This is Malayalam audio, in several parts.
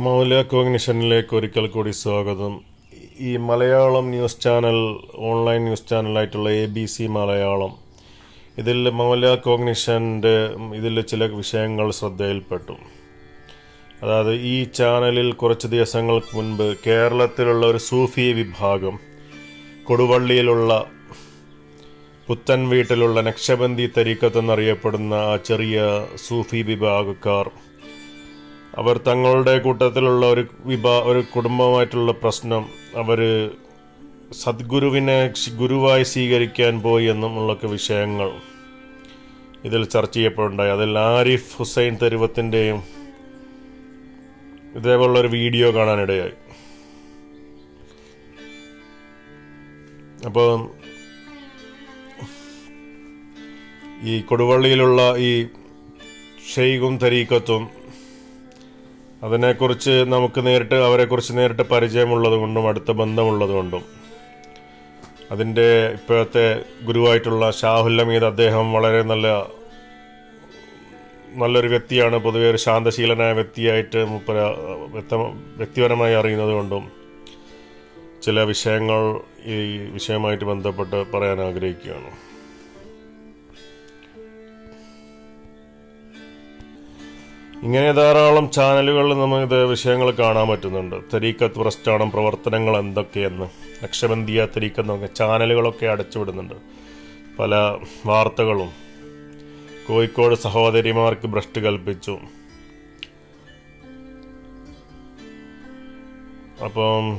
മൗല കോഗ്നിഷനിലേക്ക് ഒരിക്കൽ കൂടി സ്വാഗതം. ഈ Malayalam news channel, online news ചാനലായിട്ടുള്ള ABC മലയാളം, ഇതിൽ മൗല കോഗ്നിഷൻ്റെ ഇതിൽ ചില വിഷയങ്ങൾ ശ്രദ്ധയിൽപ്പെട്ടു. അതായത് ഈ ചാനലിൽ കുറച്ച് ദിവസങ്ങൾക്ക് മുൻപ് കേരളത്തിലുള്ള ഒരു സൂഫി വിഭാഗം, കൊടുവള്ളിയിലുള്ള പുത്തൻ വീട്ടിലുള്ള നക്ഷബന്ദി തരീക്കത്ത് എന്നറിയപ്പെടുന്ന ആ ചെറിയ സൂഫി വിഭാഗക്കാർ, അവർ തങ്ങളുടെ കൂട്ടത്തിലുള്ള ഒരു കുടുംബമായിട്ടുള്ള പ്രശ്നം, അവർ സദ്ഗുരുവിനെ ഗുരുവായി സ്വീകരിക്കാൻ പോയി എന്നുമുള്ളൊക്കെ വിഷയങ്ങൾ ഇതിൽ ചർച്ച ചെയ്യപ്പെടുണ്ടായി. അതിൽ ആരിഫ് ഹുസൈൻ തെരുവത്തിൻ്റെയും ഇതേപോലുള്ളൊരു വീഡിയോ കാണാനിടയായി. അപ്പോൾ ഈ കൊടുവള്ളിയിലുള്ള ഈ ഷെയ്ഖും തരീക്കത്തും അതിനെക്കുറിച്ച് നമുക്ക് അവരെക്കുറിച്ച് നേരിട്ട് പരിചയമുള്ളത് കൊണ്ടും അടുത്ത ബന്ധമുള്ളതുകൊണ്ടും അതിൻ്റെ ഇപ്പോഴത്തെ ഗുരുവായിട്ടുള്ള ഷാഹുൽ ഹമീദ്, അദ്ദേഹം വളരെ നല്ലൊരു വ്യക്തിയാണ്. പൊതുവെ ഒരു ശാന്തശീലനായ വ്യക്തിയായിട്ട് വ്യക്തിപരമായി അറിയുന്നത് കൊണ്ടും ചില വിഷയങ്ങൾ ഈ വിഷയമായിട്ട് ബന്ധപ്പെട്ട് പറയാൻ ആഗ്രഹിക്കുകയാണ്. ഇങ്ങനെ ധാരാളം ചാനലുകളിൽ നമുക്ക് വിഷയങ്ങൾ കാണാൻ പറ്റുന്നുണ്ട്. തരീക്കത്ത് പ്രസ്ഥാനം പ്രവർത്തനങ്ങൾ എന്തൊക്കെയെന്ന്, നക്ഷബന്ദിയ തരീക്കത്ത് ചാനലുകളൊക്കെ അടച്ചുവിടുന്നുണ്ട്. പല വാർത്തകളും കോഴിക്കോട് സഹോദരിമാർക്ക് ഭ്രഷ്ട് കൽപ്പിച്ചു. അപ്പം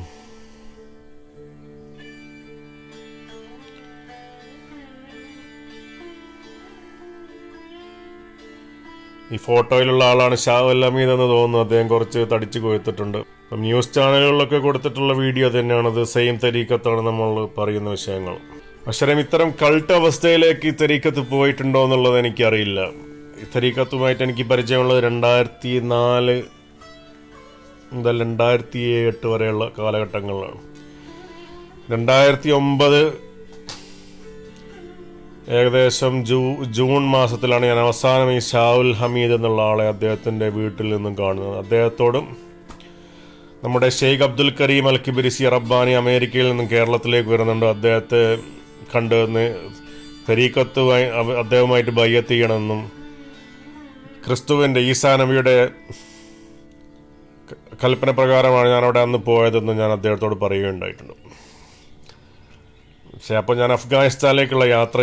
ഈ ഫോട്ടോയിലുള്ള ആളാണ് ഷാഹുൽ ഹമീദ് എന്ന് തോന്നുന്നു. അദ്ദേഹം കുറച്ച് തടിച്ചു കൊയ്ത്തിട്ടുണ്ട്. ന്യൂസ് ചാനലുകളിലൊക്കെ കൊടുത്തിട്ടുള്ള വീഡിയോ തന്നെയാണത്. സെയിം തരീക്കത്താണ് നമ്മൾ പറയുന്ന വിഷയങ്ങൾ. പക്ഷേ ഇത്തരം കൾട്ട് അവസ്ഥയിലേക്ക് ഈ തരീക്കത്ത് പോയിട്ടുണ്ടോ എന്നുള്ളത് എനിക്കറിയില്ല. ഈ തരീക്കത്തുമായിട്ട് എനിക്ക് പരിചയമുള്ളത് 2004 മുതൽ 2007 വരെയുള്ള കാലഘട്ടങ്ങളിലാണ്. 2009 ഏകദേശം ജൂൺ മാസത്തിലാണ് ഞാൻ അവസാനം ഈ ഷാഹുൽ ഹമീദ് എന്നുള്ള ആളെ അദ്ദേഹത്തിൻ്റെ വീട്ടിൽ നിന്നും കാണുന്നത്. അദ്ദേഹത്തോടും നമ്മുടെ ഷെയ്ഖ് അബ്ദുൽ കരീം അൽ കിബിരിസി റബ്ബാനി അമേരിക്കയിൽ നിന്നും കേരളത്തിലേക്ക് വരുന്നുണ്ട്. അദ്ദേഹത്തെ കണ്ടുവന്ന് തരീക്കത്തുമായി അദ്ദേഹവുമായിട്ട് ബയ്യത്ത് ചെയ്യണമെന്നും ക്രിസ്തുവിൻ്റെ ഈസാ നബിയുടെ കൽപ്പന പ്രകാരമാണ് ഞാൻ അവിടെ അന്ന് പോയതെന്നും ഞാൻ അദ്ദേഹത്തോട് പറയുകയുണ്ടായിട്ടുണ്ട്. പക്ഷേ അപ്പോൾ ഞാൻ അഫ്ഗാനിസ്ഥാനിലേക്കുള്ള യാത്ര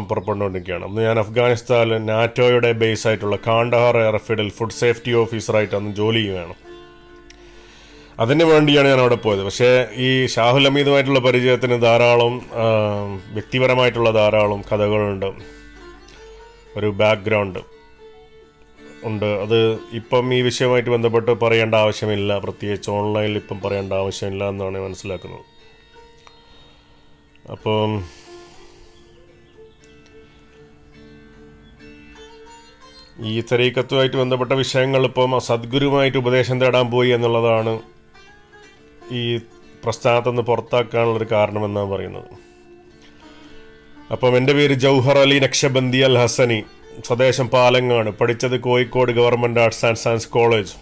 പുറപ്പെട്ടുകൊണ്ടിരിക്കുകയാണ്. അന്ന് ഞാൻ അഫ്ഗാനിസ്ഥാനിൽ നാറ്റോയുടെ ബേസ് ആയിട്ടുള്ള കാണ്ഡഹാർ എയർഫീൽഡിൽ ഫുഡ് സേഫ്റ്റി ഓഫീസറായിട്ട് അന്ന് ജോലി ചെയ്യുകയാണ്. അതിന് വേണ്ടിയാണ് ഞാൻ അവിടെ പോയത്. പക്ഷേ ഈ ഷാഹുൽ ഹമീദുമായിട്ടുള്ള പരിചയത്തിന് വ്യക്തിപരമായിട്ടുള്ള ധാരാളം കഥകളുണ്ട്, ഒരു ബാക്ക്ഗ്രൗണ്ട് ഉണ്ട്. അത് ഇപ്പം ഈ വിഷയവുമായിട്ട് ബന്ധപ്പെട്ട് പറയേണ്ട ആവശ്യമില്ല, പ്രത്യേകിച്ച് ഓൺലൈനിൽ ഇപ്പം പറയേണ്ട ആവശ്യമില്ല എന്നാണ് മനസ്സിലാക്കുന്നത്. അപ്പം ഈ തരീക്കത്തുമായിട്ട് ബന്ധപ്പെട്ട വിഷയങ്ങൾ ഇപ്പം സദ്ഗുരുവുമായിട്ട് ഉപദേശം തേടാൻ പോയി എന്നുള്ളതാണ് ഈ പ്രസ്ഥാനത്തിൽ നിന്ന് പുറത്താക്കാനുള്ളൊരു കാരണമെന്നാണ് പറയുന്നത്. അപ്പം എൻ്റെ പേര് ജൗഹർ അലി നക്ഷബന്ദി അൽ ഹസനി, സ്വദേശം പാലങ്ങാട്, പഠിച്ചത് Kozhikode government arts and science college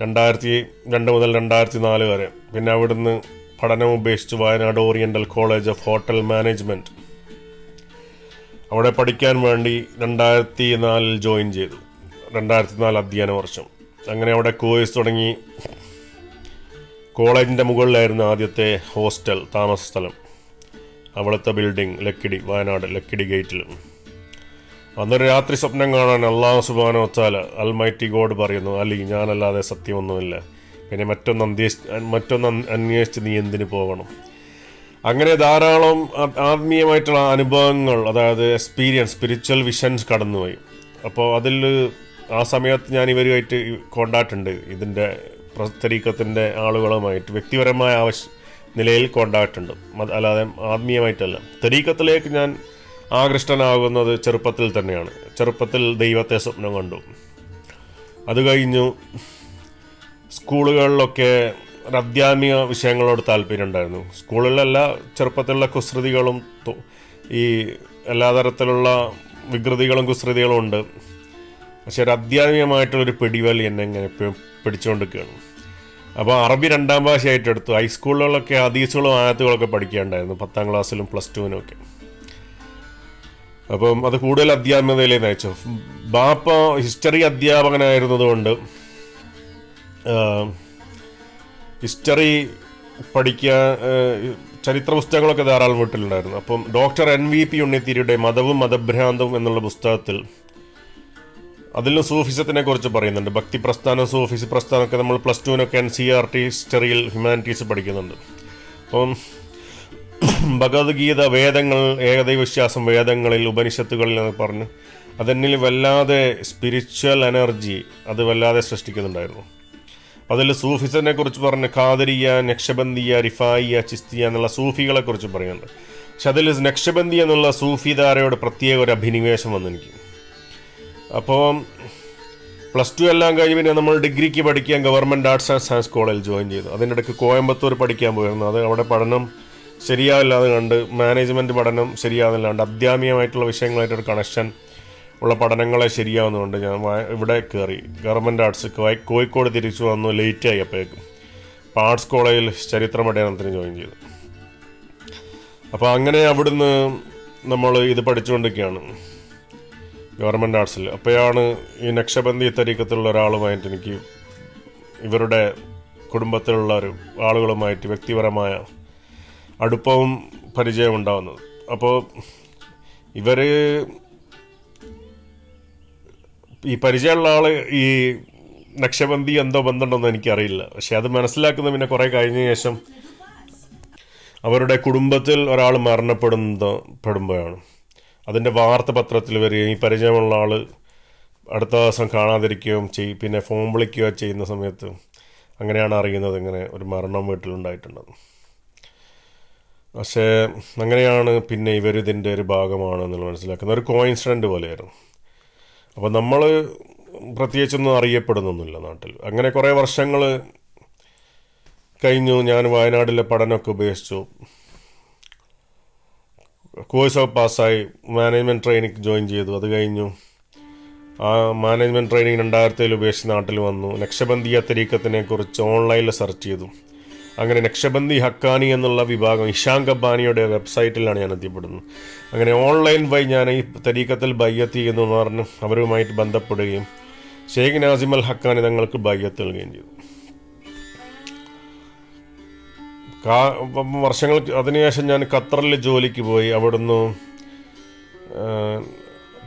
2002 മുതൽ 2004 വരെ. പിന്നെ അവിടുന്ന് പഠനം ഉപേക്ഷിച്ച് Wayanad oriental college of hotel management അവിടെ പഠിക്കാൻ വേണ്ടി 2004 ജോയിൻ ചെയ്തു. 2004 അധ്യയന വർഷം. അങ്ങനെ അവിടെ കോഴ്സ് തുടങ്ങി. കോളേജിൻ്റെ മുകളിലായിരുന്നു ആദ്യത്തെ ഹോസ്റ്റൽ, താമസ സ്ഥലം. അവിടുത്തെ ബിൽഡിംഗ് ലക്കിടി, വയനാട് ലക്കിടി ഗേറ്റിൽ. അന്നൊരു രാത്രി സ്വപ്നം കാണാൻ അല്ലാഹു സുബ്ഹാനഹു വ തആല അൽമൈറ്റി ഗോഡ് പറയുന്നു, അലി, ഞാനല്ലാതെ സത്യമൊന്നുമില്ല, പിന്നെ മറ്റൊന്ന് അന്വേഷിച്ച് നീ എന്തിനു പോകണം. അങ്ങനെ ധാരാളം ആത്മീയമായിട്ടുള്ള അനുഭവങ്ങൾ, അതായത് സ്പിരിച്വൽ വിഷൻസ് കടന്നുപോയി. അപ്പോൾ അതിൽ ആ സമയത്ത് ഞാൻ ഇവരുമായിട്ട് കോണ്ടാക്ട് ഉണ്ട്, ഇതിൻ്റെ തരീക്കത്തിൻ്റെ ആളുകളുമായിട്ട് വ്യക്തിപരമായ നിലയിൽ കോണ്ടാക്ട് ഉണ്ട്, അല്ലാതെ ആത്മീയമായിട്ടല്ല. തരീക്കത്തിലേക്ക് ഞാൻ ആകൃഷ്ടനാകുന്നത് ചെറുപ്പത്തിൽ തന്നെയാണ്. ചെറുപ്പത്തിൽ ദൈവത്തെ സ്വപ്നം കണ്ടു. അത് കഴിഞ്ഞു സ്കൂളുകളിലൊക്കെ അധ്യാത്മിക വിഷയങ്ങളോട് താല്പര്യം ഉണ്ടായിരുന്നു. സ്കൂളിലല്ല, ചെറുപ്പത്തിലുള്ള കുസൃതികളും ഈ എല്ലാ തരത്തിലുള്ള വികൃതികളും കുസൃതികളും ഉണ്ട്. പക്ഷെ ഒരു ആധ്യാത്മികമായിട്ടുള്ളൊരു പിടിവലി എന്നെ ഇങ്ങനെ പിടിച്ചുകൊണ്ടിരിക്കുകയാണ്. അപ്പോൾ അറബി 2ാം ഭാഷയായിട്ട് എടുത്തു. ഹൈസ്കൂളുകളിലൊക്കെ ഹദീസുകളും ആയത്തുകളൊക്കെ പഠിക്കാനുണ്ടായിരുന്നു, 10ാം ക്ലാസ്സിലും +2-നും ഒക്കെ. അപ്പം അത് കൂടുതൽ അധ്യാപകതയിലേക്ക് നയിച്ചു. ബാപ്പ ഹിസ്റ്ററി അധ്യാപകനായിരുന്നതുകൊണ്ട് ഹിസ്റ്ററി പഠിക്കാൻ ചരിത്ര പുസ്തകങ്ങളൊക്കെ ധാരാളം വീട്ടിലുണ്ടായിരുന്നു. അപ്പം ഡോക്ടർ NVP ഉണ്ണിത്തിരിയുടെ മതവും മതഭ്രാന്തവും എന്നുള്ള പുസ്തകത്തിൽ അതിലും സൂഫിസത്തിനെ കുറിച്ച് പറയുന്നുണ്ട്. ഭക്തി പ്രസ്ഥാനം, സൂഫിസ് പ്രസ്ഥാനമൊക്കെ നമ്മൾ +2-നൊക്കെ NCERT ഹിസ്റ്ററിയിൽ ഹ്യൂമാനിറ്റീസ് പഠിക്കുന്നുണ്ട്. അപ്പം ഭഗവത്ഗീത, വേദങ്ങൾ, ഏകദൈവവിശ്വാസം, വേദങ്ങളിൽ, ഉപനിഷത്തുകളിൽ എന്നൊക്കെ പറഞ്ഞ് അതെന്നിൽ വല്ലാതെ സ്പിരിച്വൽ എനർജി അത് വല്ലാതെ സൃഷ്ടിക്കുന്നുണ്ടായിരുന്നു. അതിൽ സൂഫിസത്തിനെ കുറിച്ച് പറഞ്ഞ് ഖാദരിയ, നക്ഷബന്ദിയ, റിഫായിയ, ചിസ്തിയ എന്നുള്ള സൂഫികളെ കുറിച്ച് പറയുന്നുണ്ട്. പക്ഷെ അതിൽ നക്ഷബന്ദി എന്നുള്ള സൂഫിധാരയോട് പ്രത്യേക ഒരു അഭിനിവേശം വന്നു എനിക്ക്. അപ്പോൾ +2 എല്ലാം കഴിഞ്ഞ് പിന്നെ നമ്മൾ ഡിഗ്രിക്ക് പഠിക്കാൻ ഗവൺമെൻറ് ആർട്സ് ആൻഡ് സയൻസ് കോളേജിൽ ജോയിൻ ചെയ്തു. അതിൻ്റെ ഇടയ്ക്ക് കോയമ്പത്തൂർ പഠിക്കാൻ പോയിരുന്നു. അത് അവിടെ പഠനം ശരിയാവില്ലാതെ കണ്ട്, മാനേജ്മെൻറ്റ് പഠനം ശരിയാവുന്നില്ലാണ്ട് അധ്യാത്മികമായിട്ടുള്ള വിഷയങ്ങളായിട്ടൊരു കണക്ഷൻ ഉള്ള പഠനങ്ങളെ ശരിയാവുന്നതുകൊണ്ട് ഞാൻ ഇവിടെ കയറി ഗവൺമെൻറ് ആർട്സ് കോഴിക്കോട് തിരിച്ചു വന്നു. ലേറ്റായി അപ്പോഴേക്കും. അപ്പോൾ ആർട്സ് കോളേജിൽ ചരിത്ര പഠനത്തിന് ജോയിൻ ചെയ്തു. അപ്പോൾ അങ്ങനെ അവിടുന്ന് നമ്മൾ ഇത് പഠിച്ചുകൊണ്ടിരിക്കുകയാണ് ഗവൺമെൻറ് ആർട്സിൽ. അപ്പോഴാണ് ഈ നക്ഷബന്ദി തരീക്കത്തിലുള്ള ഒരാളുമായിട്ട് എനിക്ക് ഇവരുടെ കുടുംബത്തിലുള്ള ഒരു ആളുകളുമായിട്ട് വ്യക്തിപരമായ അടുപ്പവും പരിചയവും ഉണ്ടാകുന്നത്. അപ്പോൾ ഇവർ ഈ പരിചയമുള്ള ആൾ ഈ നക്ഷബന്ദി എന്തോ ബന്ധമുണ്ടെന്ന് എനിക്കറിയില്ല. പക്ഷെ അത് മനസ്സിലാക്കുന്ന പിന്നെ കുറേ കഴിഞ്ഞ ശേഷം അവരുടെ കുടുംബത്തിൽ ഒരാൾ മരണപ്പെടുമ്പോഴാണ് അതിൻ്റെ വാർത്ത പത്രത്തിൽ വരികയും ഈ പരിചയമുള്ള ആൾ അടുത്ത ദിവസം കാണാതിരിക്കുകയും പിന്നെ ഫോൺ വിളിക്കുകയോ ചെയ്യുന്ന സമയത്ത് അങ്ങനെയാണ് അറിയുന്നത് ഇങ്ങനെ ഒരു മരണം വീട്ടിലുണ്ടായിട്ടുണ്ടെന്ന്. പക്ഷേ അങ്ങനെയാണ് പിന്നെ ഇവരിതിൻ്റെ ഒരു ഭാഗമാണെന്നുള്ള മനസ്സിലാക്കുന്നത്. ഒരു കോയിൻസിഡൻറ്റ് പോലെയായിരുന്നു. അപ്പോൾ നമ്മൾ പ്രത്യേകിച്ചൊന്നും അറിയപ്പെടുന്നൊന്നുമില്ല നാട്ടിൽ. അങ്ങനെ കുറേ വർഷങ്ങൾ കഴിഞ്ഞു. ഞാൻ വയനാട്ടിലെ പഠനമൊക്കെ ഉപേക്ഷിച്ചു. കോഴ്സ് ഓഫ് പാസ്സായി. മാനേജ്മെൻറ്റ് ട്രെയിനിങ് ജോയിൻ ചെയ്തു. അത് കഴിഞ്ഞു. ആ മാനേജ്മെൻറ്റ് ട്രെയിനിങ് 2000 ഉപേക്ഷിച്ച് നാട്ടിൽ വന്നു. നക്ഷബന്ദിയ തരീക്കത്തിനെ കുറിച്ച് ഓൺലൈനിൽ സെർച്ച് ചെയ്തു. അങ്ങനെ നക്ഷബന്ദി ഹക്കാനി എന്നുള്ള വിഭാഗം ഇഷാൻ കബ്ബാനിയുടെ വെബ്സൈറ്റിലാണ് ഞാൻ എത്തിപ്പെടുന്നത്. അങ്ങനെ ഓൺലൈൻ വഴി ഞാൻ ഈ തരീക്കത്തിൽ ബയ്യത്ത് ചെയ്യുന്നു എന്ന് പറഞ്ഞ് അവരുമായിട്ട് ബന്ധപ്പെടുകയും ഷെയ്ഖ് നാസിം അൽ ഹക്കാനി തങ്ങൾക്ക് ബയ്യത്ത് നൽകുകയും ചെയ്തു. വർഷങ്ങൾ അതിനുശേഷം ഞാൻ ഖത്തറിൽ ജോലിക്ക് പോയി. അവിടുന്ന്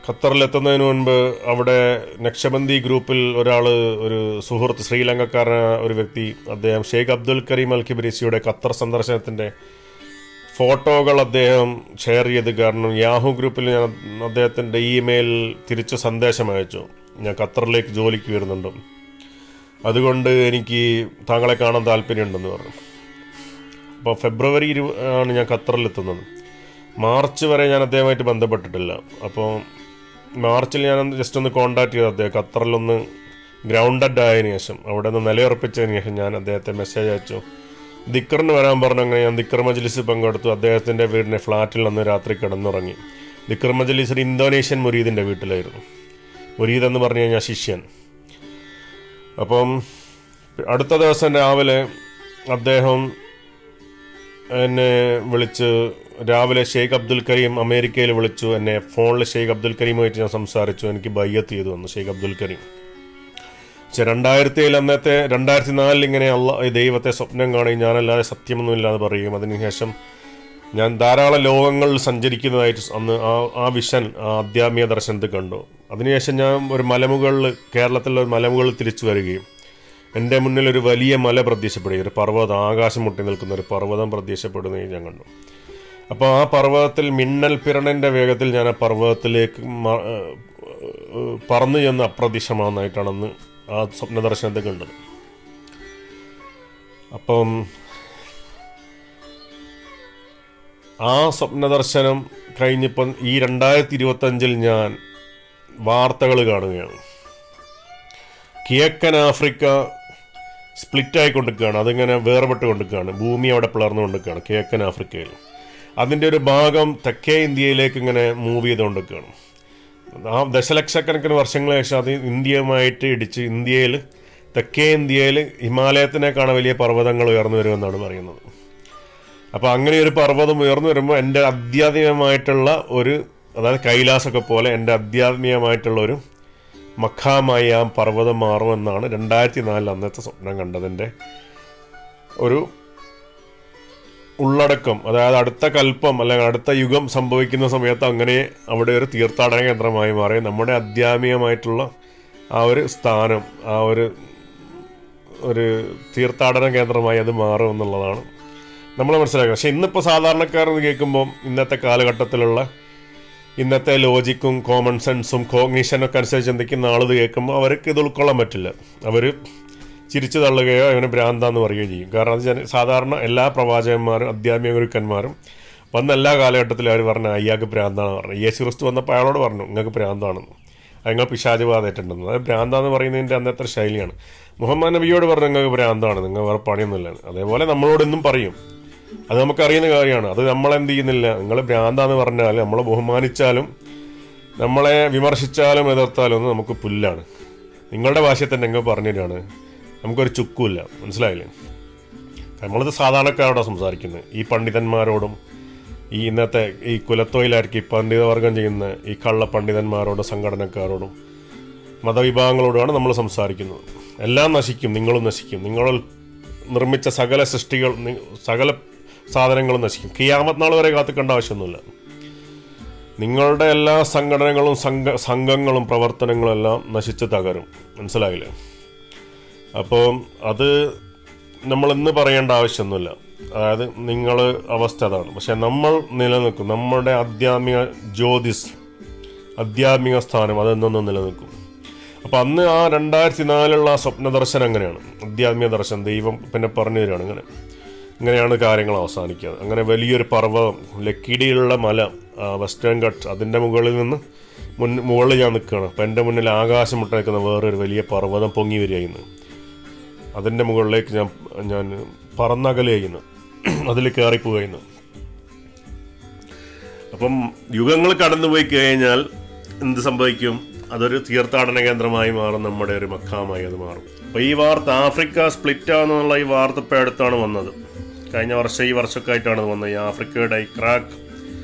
ഖത്തറിലെത്തുന്നതിന് മുൻപ് അവിടെ നക്ഷബന്ദി ഗ്രൂപ്പിൽ ഒരു സുഹൃത്ത്, ശ്രീലങ്കക്കാരനായ ഒരു വ്യക്തി, അദ്ദേഹം ഷെയ്ഖ് അബ്ദുൽ കരീം അൽ കിബ്രിസിയുടെ ഖത്തർ സന്ദർശനത്തിൻ്റെ ഫോട്ടോകൾ അദ്ദേഹം ഷെയർ ചെയ്ത്. കാരണം യാഹൂ ഗ്രൂപ്പിൽ ഞാൻ അദ്ദേഹത്തിൻ്റെ ഇമെയിൽ തിരിച്ച് സന്ദേശം അയച്ചു, ഞാൻ ഖത്തറിലേക്ക് ജോലിക്ക് വരുന്നുണ്ട്, അതുകൊണ്ട് എനിക്ക് താങ്കളെ കാണാൻ താല്പര്യമുണ്ടെന്ന് പറഞ്ഞു. അപ്പോൾ ഫെബ്രുവരി 20 ആണ് ഞാൻ ഖത്തറിലെത്തുന്നത്. മാർച്ച് വരെ ഞാൻ അദ്ദേഹമായിട്ട് ബന്ധപ്പെട്ടിട്ടില്ല. അപ്പോൾ മാർച്ചിൽ ഞാൻ ജസ്റ്റ് ഒന്ന് കോൺടാക്ട് ചെയ്തു. അദ്ദേഹം ഖത്തറിലൊന്ന് ഗ്രൗണ്ടഡ് ആയതിനു ശേഷം, അവിടെ നിന്ന് നിലയുറപ്പിച്ചതിന് ശേഷം ഞാൻ അദ്ദേഹത്തെ മെസ്സേജ് അയച്ചു. ദിക്കറിന് വരാൻ പറഞ്ഞു. അങ്ങനെ ഞാൻ ദിക്കർ മജ്ലിസ് പങ്കെടുത്തു. അദ്ദേഹത്തിൻ്റെ വീടിൻ്റെ ഫ്ലാറ്റിൽ അന്ന് രാത്രി കിടന്നുറങ്ങി. ദിക്കർ മജ്ലിസ് ഒരു ഇന്തോനേഷ്യൻ മുരീദിൻ്റെ വീട്ടിലായിരുന്നു. മുരീദ് എന്ന് പറഞ്ഞു കഴിഞ്ഞാൽ ശിഷ്യൻ. അപ്പം അടുത്ത ദിവസം രാവിലെ അദ്ദേഹം എന്നെ വിളിച്ച്, രാവിലെ ഷെയ്ഖ് അബ്ദുൽ കരീം അമേരിക്കയിൽ വിളിച്ചു എന്നെ. ഫോണിൽ ഷെയ്ഖ് അബ്ദുൽ കരീമുമായിട്ട് ഞാൻ സംസാരിച്ചു. എനിക്ക് ബയ്യത്ത് ചെയ്തു വന്നു ഷെയ്ഖ് അബ്ദുൽ കരീം. പക്ഷെ 2007 അന്നത്തെ 2004 ഇങ്ങനെ ദൈവത്തെ സ്വപ്നം കാണുകയും ഞാനല്ലാതെ സത്യമൊന്നുമില്ലാതെ പറയുകയും അതിനുശേഷം ഞാൻ ധാരാളം ലോകങ്ങളിൽ സഞ്ചരിക്കുന്നതായിട്ട് അന്ന് ആ വിഷൻ, ആ ആധ്യാത്മിക ദർശനത്തിൽ കണ്ടു. അതിനുശേഷം ഞാൻ കേരളത്തിലുള്ള ഒരു മലമുകളിൽ തിരിച്ചു വരികയും എൻ്റെ മുന്നിൽ ഒരു വലിയ മല പ്രത്യക്ഷപ്പെടുകയും, ഒരു പർവ്വതം, ആകാശം മുട്ടി നിൽക്കുന്ന ഒരു പർവ്വതം പ്രത്യക്ഷപ്പെടുകയും ഞാൻ കണ്ടു. അപ്പോൾ ആ പർവ്വതത്തിൽ മിന്നൽ പിറണിൻ്റെ വേഗത്തിൽ ഞാൻ ആ പർവ്വതത്തിലേക്ക് പറന്നു ചെന്ന് അപ്രത്യക്ഷമാകുന്നതായിട്ടാണെന്ന് ആ സ്വപ്ന ദർശനത്തെ കണ്ടത്. അപ്പം ആ സ്വപ്ന ദർശനം കഴിഞ്ഞപ്പം ഈ 2025 ഞാൻ വാർത്തകൾ കാണുകയാണ്. കിഴക്കൻ ആഫ്രിക്ക സ്പ്ലിറ്റായിക്കൊണ്ടിരിക്കുകയാണ്. അതിങ്ങനെ വേർപെട്ട് കൊണ്ടിരിക്കുകയാണ്. ഭൂമി അവിടെ പിളർന്നു കൊണ്ടിരിക്കുകയാണ് കിഴക്കൻ ആഫ്രിക്കയിൽ. അതിൻ്റെ ഒരു ഭാഗം തെക്കേ ഇന്ത്യയിലേക്ക് ഇങ്ങനെ മൂവ് ചെയ്തുകൊണ്ടിരിക്കുകയാണ്. ആ ദശലക്ഷക്കണക്കിന് വർഷങ്ങൾക്ക് ശേഷം അത് ഇന്ത്യയുമായിട്ട് ഇടിച്ച് ഇന്ത്യയിൽ തെക്കേ ഇന്ത്യയിൽ ഹിമാലയത്തിനേക്കാണ് വലിയ പർവ്വതങ്ങൾ ഉയർന്നു വരുമെന്നാണ് പറയുന്നത്. അപ്പോൾ അങ്ങനെ ഒരു പർവ്വതം ഉയർന്നു വരുമ്പോൾ എൻ്റെ ആധ്യാത്മികമായിട്ടുള്ള അതായത് കൈലാസൊക്കെ പോലെ എൻ്റെ ആധ്യാത്മികമായിട്ടുള്ള ഒരു മഖാമായി ആ പർവ്വതം മാറുമെന്നാണ് 2004 അന്നത്തെ സ്വപ്നം കണ്ടതിൻ്റെ ഒരു ഉള്ളടക്കം. അതായത് അടുത്ത കൽപ്പം അല്ലെങ്കിൽ അടുത്ത യുഗം സംഭവിക്കുന്ന സമയത്ത് അങ്ങനെ അവിടെ ഒരു തീർത്ഥാടന കേന്ദ്രമായി മാറി നമ്മുടെ ആധ്യാത്മികമായിട്ടുള്ള ആ ഒരു സ്ഥാനം, ആ ഒരു തീർത്ഥാടന കേന്ദ്രമായി അത് മാറും എന്നുള്ളതാണ് നമ്മൾ മനസ്സിലാക്കുക. പക്ഷെ ഇന്നിപ്പോൾ സാധാരണക്കാരെന്ന് കേൾക്കുമ്പോൾ ഇന്നത്തെ കാലഘട്ടത്തിലുള്ള ഇന്നത്തെ ലോജിക്കും കോമൺ സെൻസും കോഗ്നിഷനൊക്കെ അനുസരിച്ച് ചിന്തിക്കുന്ന ആൾ ഇത് കേൾക്കുമ്പോൾ അവർക്ക് ഇത് ഉൾക്കൊള്ളാൻ പറ്റില്ല. അവർ ചിരിച്ചു തള്ളുകയോ അവന് ഭ്രാന്താന്ന് പറയുകയോ ചെയ്യും. കാരണം അത് സാധാരണ എല്ലാ പ്രവാചകന്മാരും ആധ്യാത്മിക ഗുരുക്കന്മാരും വന്ന എല്ലാ കാലഘട്ടത്തിലും അവർ പറഞ്ഞു അയ്യാൾക്ക് ഭ്രാന്താണെന്ന് പറഞ്ഞു. യേശു ക്രിസ്തു വന്നപ്പോൾ അയാളോട് പറഞ്ഞു നിങ്ങൾക്ക് ഭ്രാന്താണെന്ന്, നിങ്ങൾ പിശാചുബാധേറ്റുണ്ടെന്ന്. അത് ഭ്രാന്താന്ന് പറയുന്നതിൻ്റെ അന്നത്തെ ശൈലിയാണ്. മുഹമ്മദ് നബിയോട് പറഞ്ഞു നിങ്ങൾക്ക് ഭ്രാന്താണ്, നിങ്ങൾ വേറെ പണിയൊന്നുമില്ല. അതേപോലെ നമ്മളോടൊന്നും പറയും, അത് നമുക്കറിയുന്ന കാര്യമാണ്. അത് നമ്മളെന്ത് ചെയ്യുന്നില്ല, നിങ്ങൾ ഭ്രാന്താന്ന് പറഞ്ഞാൽ നമ്മളെ ബഹുമാനിച്ചാലും നമ്മളെ വിമർശിച്ചാലും എതിർത്താലും ഒന്നും നമുക്ക് പുല്ലാണ്. നിങ്ങളുടെ ഭാഷയിൽ തന്നെ നിങ്ങൾ പറഞ്ഞിട്ടാണ്, നമുക്കൊരു ചുക്കുമില്ല. മനസ്സിലായില്ലേ? നമ്മളിത് സാധാരണക്കാരോടാണ് സംസാരിക്കുന്നത്. ഈ പണ്ഡിതന്മാരോടും ഈ ഇന്നത്തെ ഈ കുലത്തൊഴിലായിരിക്കും ഈ പണ്ഡിതവർഗം ചെയ്യുന്ന ഈ കള്ള പണ്ഡിതന്മാരോടും സംഘടനക്കാരോടും മതവിഭാഗങ്ങളോടുമാണ് നമ്മൾ സംസാരിക്കുന്നത്. എല്ലാം നശിക്കും, നിങ്ങളും നശിക്കും. നിങ്ങൾ നിർമ്മിച്ച സകല സൃഷ്ടികൾ, സകല സാധനങ്ങളും നശിക്കും. ഖിയാമത്ത് നാൾ വരെ കാത്തിക്കേണ്ട ആവശ്യമൊന്നുമില്ല. നിങ്ങളുടെ എല്ലാ സംഘടനകളും സംഘങ്ങളും പ്രവർത്തനങ്ങളും എല്ലാം നശിച്ച് തകരും. മനസ്സിലായില്ലേ? അപ്പോൾ അത് നമ്മളിന്ന് പറയേണ്ട ആവശ്യമൊന്നുമില്ല. അതായത് നിങ്ങൾ അവസ്ഥ അതാണ്. പക്ഷെ നമ്മൾ നിലനിൽക്കും. നമ്മുടെ ആധ്യാത്മിക ജ്യോതിസ്, ആധ്യാത്മിക സ്ഥാനം അതെന്നൊന്നും നിലനിൽക്കും. അപ്പോൾ അന്ന് ആ 2004 സ്വപ്ന ദർശനം അങ്ങനെയാണ്. ആധ്യാത്മിക ദർശനം ദൈവം പിന്നെ പറഞ്ഞു തരികയാണ്. ഇങ്ങനെയാണ് കാര്യങ്ങൾ അവസാനിക്കുന്നത്. അങ്ങനെ വലിയൊരു പർവ്വതം, ലക്കിടിയിലുള്ള മല, വെസ്റ്റേൺ ഘട്ട്, അതിൻ്റെ മുകളിൽ നിന്ന് മുകളിൽ ഞാൻ നിൽക്കുകയാണ്. അപ്പം എൻ്റെ മുന്നിൽ ആകാശം മുട്ട നിൽക്കുന്ന വേറൊരു വലിയ പർവ്വതം പൊങ്ങി വരികയെന്ന്. അതിൻ്റെ മുകളിലേക്ക് ഞാൻ പറന്നകലെയുന്നു, അതിൽ കയറിപ്പോവുകയെന്ന്. അപ്പം യുഗങ്ങൾ കടന്നുപോയി കഴിഞ്ഞാൽ എന്ത് സംഭവിക്കും? അതൊരു തീർത്ഥാടന കേന്ദ്രമായി മാറും, നമ്മുടെ ഒരു മഖാമായി അത് മാറും. അപ്പോൾ ഈ വാർത്ത ആഫ്രിക്ക സ്പ്ലിറ്റ് ആണെന്നുള്ള ഈ വാർത്ത ഇപ്പോൾ അടുത്താണ് വന്നത്. കഴിഞ്ഞ വർഷം ഈ വർഷമൊക്കെ ആയിട്ടാണ് വന്നത്. ഈ ആഫ്രിക്കയുടെ ഈ ക്രാക്ക്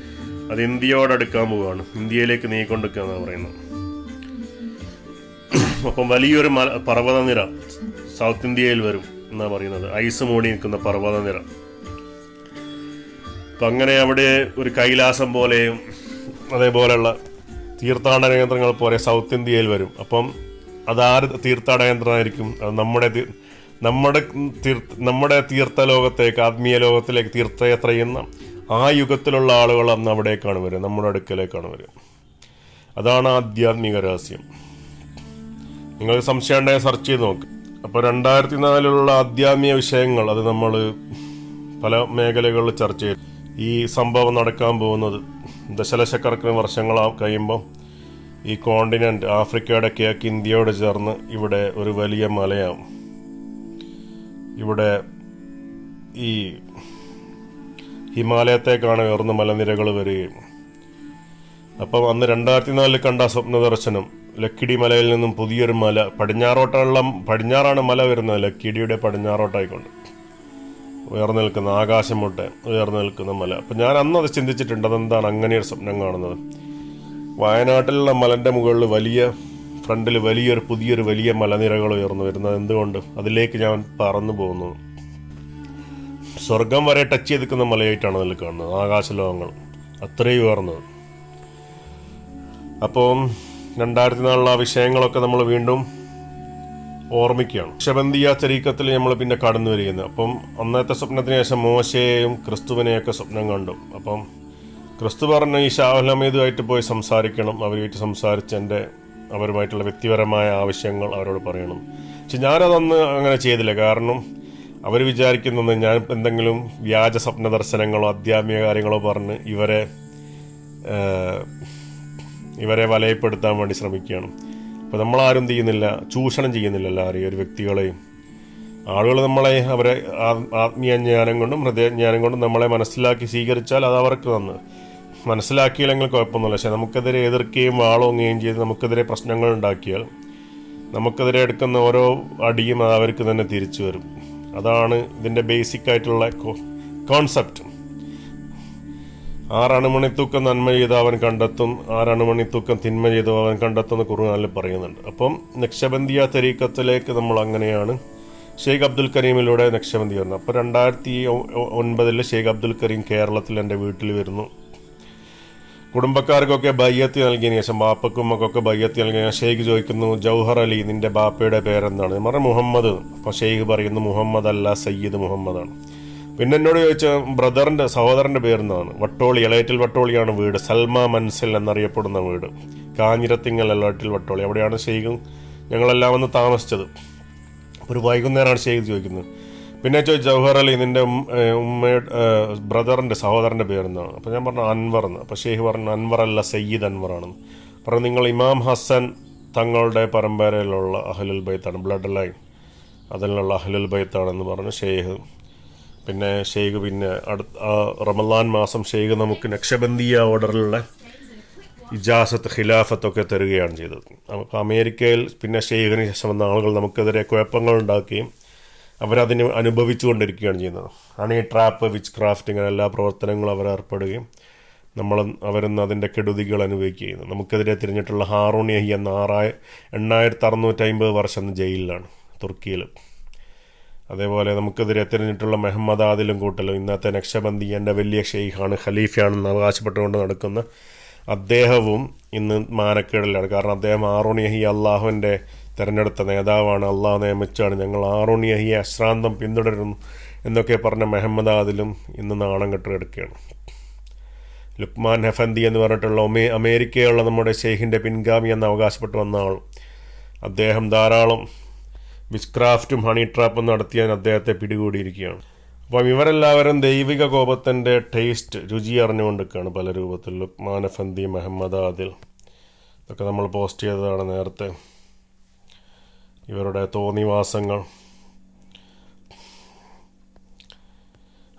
അത് ഇന്ത്യയോടടുക്കാൻ പോവുകയാണ്, ഇന്ത്യയിലേക്ക് നീങ്ങിക്കൊണ്ടിരിക്കുക എന്നാണ് പറയുന്നത്. അപ്പം വലിയൊരു പർവ്വതനിര സൗത്ത് ഇന്ത്യയിൽ വരും എന്നാണ് പറയുന്നത്. ഐസ് മൂടി നിൽക്കുന്ന പർവ്വതനിര. അപ്പം അങ്ങനെ അവിടെ ഒരു കൈലാസം പോലെയും അതേപോലെയുള്ള തീർത്ഥാടന കേന്ദ്രങ്ങൾ പോലെ സൗത്ത് ഇന്ത്യയിൽ വരും. അപ്പം അതാര് തീർത്ഥാടന കേന്ദ്രമായിരിക്കും? അത് നമ്മുടെ തീർത്ഥലോകത്തേക്ക്, ആത്മീയ ലോകത്തിലേക്ക് തീർത്ഥയാത്ര ചെയ്യുന്ന ആ യുഗത്തിലുള്ള ആളുകൾ അന്ന് അവിടേക്കാണ് വരിക, നമ്മുടെ അടുക്കലേക്കാണ് വരിക. അതാണ് ആധ്യാത്മിക രഹസ്യം. നിങ്ങൾക്ക് സംശയം ഉണ്ടെങ്കിൽ സെർച്ച് ചെയ്ത് നോക്ക്. അപ്പോൾ 2004 ആധ്യാത്മിക വിഷയങ്ങൾ അത് നമ്മൾ പല മേഖലകളിൽ ചർച്ച ചെയ്തു. ഈ സംഭവം നടക്കാൻ പോകുന്നത് ദശലക്ഷക്കണക്കിന് വർഷങ്ങൾ കഴിയുമ്പോൾ ഈ കോണ്ടിനെൻ്റ് ആഫ്രിക്കയുടെ കിഴക്ക് ഇന്ത്യയോട് ചേർന്ന് ഇവിടെ ഒരു വലിയ മലയാവും. ഇവിടെ ഈ ഹിമാലയത്തേക്കാണ് ഉയർന്ന മലനിരകൾ വരികയും. അപ്പം അന്ന് 2004 കണ്ട സ്വപ്ന ദർശനം ലക്കിടി മലയിൽ നിന്നും പുതിയൊരു മല പടിഞ്ഞാറാണ് മല വരുന്നത്, ലക്കിടിയുടെ പടിഞ്ഞാറോട്ടായിക്കൊണ്ട് ഉയർന്നു നിൽക്കുന്ന, ആകാശം മുട്ടെ ഉയർന്നു നിൽക്കുന്ന മല. അപ്പം ഞാൻ അന്ന് അത് ചിന്തിച്ചിട്ടുണ്ട്, അതെന്താണ് അങ്ങനെ ഒരു സ്വപ്നം കാണുന്നത്. വയനാട്ടിലുള്ള മലൻ്റെ മുകളിൽ ഫ്രണ്ടിൽ പുതിയൊരു വലിയ മലനിരകൾ ഉയർന്നു വരുന്നത് എന്തുകൊണ്ട്? അതിലേക്ക് ഞാൻ പറന്നു പോകുന്നു. സ്വർഗം വരെ ടച്ച് ചെയ്തിരിക്കുന്ന മലയായിട്ടാണ് അതിൽ കാണുന്നത്, ആകാശലോകങ്ങൾ അത്രയും ഉയർന്നത്. അപ്പം 2004 ആ വിഷയങ്ങളൊക്കെ നമ്മൾ വീണ്ടും ഓർമ്മിക്കുകയാണ്. ഷബന്തിയ ചരീക്കത്തിൽ നമ്മൾ പിന്നെ കടന്നു വരികയാണ്. അപ്പം അന്നത്തെ സ്വപ്നത്തിന് ശേഷം മോശയെയും ക്രിസ്തുവിനെയൊക്കെ സ്വപ്നം കണ്ടു. അപ്പം ക്രിസ്തു പറഞ്ഞ ഈ ഷാഹുലമീദുമായിട്ട് പോയി സംസാരിക്കണം, അവരുമായിട്ട് സംസാരിച്ച് അവരുമായിട്ടുള്ള വ്യക്തിപരമായ ആവശ്യങ്ങൾ അവരോട് പറയണം. പക്ഷെ ഞാനതൊന്ന് അങ്ങനെ ചെയ്തില്ല. കാരണം അവർ വിചാരിക്കുന്നത് ഞാൻ എന്തെങ്കിലും വ്യാജ സ്വപ്ന ദർശനങ്ങളോ ആധ്യാത്മിക കാര്യങ്ങളോ പറഞ്ഞ് ഇവരെ വലയപ്പെടുത്താൻ വേണ്ടി ശ്രമിക്കുകയാണ്. അപ്പോൾ നമ്മളാരും ചെയ്യുന്നില്ല, ചൂഷണം ചെയ്യുന്നില്ല എല്ലാവരെയും, ഒരു വ്യക്തികളെയും. ആളുകൾ അവരെ ആത്മീയ ജ്ഞാനം കൊണ്ടും ഹൃദയജ്ഞാനം കൊണ്ടും നമ്മളെ മനസ്സിലാക്കി സ്വീകരിച്ചാൽ അത് അവർക്ക് നന്ന്, മനസ്സിലാക്കിയില്ലെങ്കിൽ കുഴപ്പമൊന്നുമില്ല. പക്ഷെ നമുക്കെതിരെ എതിർക്കുകയും വാളോങ്ങുകയും ചെയ്ത് നമുക്കെതിരെ പ്രശ്നങ്ങൾ ഉണ്ടാക്കിയാൽ നമുക്കെതിരെ എടുക്കുന്ന ഓരോ അടിയും അവർക്ക് തന്നെ തിരിച്ചു വരും. അതാണ് ഇതിൻ്റെ ബേസിക് ആയിട്ടുള്ള കോൺസെപ്റ്റ്. 6 അണുമണിത്തൂക്കം നന്മ ചെയ്ത് അവൻ കണ്ടെത്തും, 6 അണുമണിത്തൂക്കം തിന്മ ചെയ്ത് അവൻ കണ്ടെത്തും എന്ന് ഖുർആനിൽ പറയുന്നുണ്ട്. അപ്പം നക്ഷബന്ദിയ തരീക്കത്തിലേക്ക് നമ്മൾ അങ്ങനെയാണ് ഷെയ്ഖ് അബ്ദുൽ കരീമിലൂടെ നക്ഷബന്ദി വരുന്നത്. അപ്പോൾ 2009 ഷെയ്ഖ് അബ്ദുൽ കരീം കേരളത്തിൽ എൻ്റെ വീട്ടിൽ വരുന്നു. കുടുംബക്കാർക്കൊക്കെ ബയ്യത്ത് നൽകിയതിന് ശേഷം ബാപ്പക്കും മക്കൊക്കെ ബയ്യത്ത് നൽകിയ ഷെയ്ഖ് ചോദിക്കുന്നു, ജൗഹർ അലി നിന്റെ ബാപ്പയുടെ പേരെന്താണ്? ഞാൻ പറഞ്ഞു മുഹമ്മദ്. അപ്പോൾ ഷെയ്ഖ് പറയുന്നു മുഹമ്മദ് അല്ല, സയ്യിദ് മുഹമ്മദാണ്. പിന്നെ എന്നോട് ചോദിച്ച സഹോദരൻ്റെ പേരെന്താണ്? വട്ടോളി, എളേറ്റിൽ വട്ടോളിയാണ് വീട്. സൽമ മൻസിൽ എന്നറിയപ്പെടുന്ന വീട്, കാഞ്ഞിരത്തിങ്ങൽ എളേറ്റിൽ വട്ടോളി. അവിടെയാണ് ഷെയ്ഖും ഞങ്ങളെല്ലാം വന്ന് താമസിച്ചത്. ഒരു വൈകുന്നേരമാണ് ഷെയ്ഖ് ചോദിക്കുന്നത്. പിന്നെ ചോദിച്ചു ജൗഹർ അലി നിൻ്റെ ഉമ്മയുടെ സഹോദരൻ്റെ പേരെന്താണ്? അപ്പോൾ ഞാൻ പറഞ്ഞു അൻവർ എന്ന്. അപ്പോൾ ഷെയ്ഖ് പറഞ്ഞു അൻവർ അല്ല, സയ്യിദ് അൻവറാണെന്ന് പറഞ്ഞു. നിങ്ങൾ ഇമാം ഹസൻ തങ്ങളുടെ പരമ്പരയിലുള്ള അഹ്ലുൽ ബൈത്താണ്, ബ്ലഡ് ലൈൻ അതിലുള്ള അഹ്ലുൽ ബൈത്താണെന്ന് പറഞ്ഞു ഷെയ്ഖ്. പിന്നെ ഷെയ്ഖ് റമദാൻ മാസം ഷെയ്ഖ് നമുക്ക് നക്ഷബന്ദിയ ഓർഡറിലുള്ള ഇജാസത്ത് ഖിലാഫത്തൊക്കെ തരികയാണ് ചെയ്തത്. അപ്പോൾ അമേരിക്കയിൽ പിന്നെ ഷെയ്ഖിന് ശേഷം വന്ന ആളുകൾ നമുക്കെതിരെ കുഴപ്പങ്ങൾ ഉണ്ടാക്കുകയും അവരതിന് അനുഭവിച്ചു കൊണ്ടിരിക്കുകയാണ് ചെയ്യുന്നത്. ഹണി ട്രാപ്പ്, വിച്ച് ക്രാഫ്റ്റ്, ഇങ്ങനെ എല്ലാ പ്രവർത്തനങ്ങളും അവരേർപ്പെടുകയും അവരിന്ന് അതിൻ്റെ കെടുതികൾ അനുഭവിക്കുകയും ചെയ്യുന്നു. നമുക്കെതിരെ തിരിഞ്ഞിട്ടുള്ള ഹാറൂൺ യഹി എന്ന 8650 വർഷം ജയിലിലാണ് തുർക്കിയിൽ. അതേപോലെ നമുക്കെതിരെ തിരിഞ്ഞിട്ടുള്ള മെഹമ്മദ് ആദിലും കൂട്ടലും ഇന്നത്തെ നക്ഷബന്ദിയൻ്റെ വലിയ ഷെയ്ഖാണ്, ഖലീഫയാണെന്ന് അവകാശപ്പെട്ടുകൊണ്ട് നടക്കുന്ന അദ്ദേഹവും ഇന്ന് മാനക്കേടിലാണ്. കാരണം അദ്ദേഹം ഹാറൂൺ യഹി അള്ളാഹുവിൻ്റെ തിരഞ്ഞെടുത്ത നേതാവാണ്, അള്ളാഹു നിയമിച്ചാണ്, ഞങ്ങൾ ഹാറൂൺ യഹിയെ അശ്രാന്തം പിന്തുടരുന്നു എന്നൊക്കെ പറഞ്ഞ മെഹമ്മദ് ആദിലും ഇന്ന് നാണം കെട്ടിയെടുക്കുകയാണ്. ലുക്മാൻ ഹെഫന്തി എന്ന് പറഞ്ഞിട്ടുള്ള അമേരിക്കയുള്ള നമ്മുടെ ഷെയ്ഖിൻ്റെ പിൻഗാമി എന്ന് അവകാശപ്പെട്ട് വന്ന ആൾ, അദ്ദേഹം ധാരാളം വിച്ച്ക്രാഫ്റ്റും ഹണി ട്രാപ്പും നടത്തിയാൻ അദ്ദേഹത്തെ പിടികൂടിയിരിക്കുകയാണ്. അപ്പം ഇവരെല്ലാവരും ദൈവിക കോപത്തിൻ്റെ രുചി അറിഞ്ഞുകൊണ്ടിരിക്കുകയാണ് പല രൂപത്തിൽ. ലുക്മാൻ ഹെഫന്തി, മെഹമ്മദ് ആദിൽ ഇതൊക്കെ നമ്മൾ പോസ്റ്റ് ചെയ്തതാണ് നേരത്തെ. ഇവരുടെ തോന്നിവാസങ്ങൾ.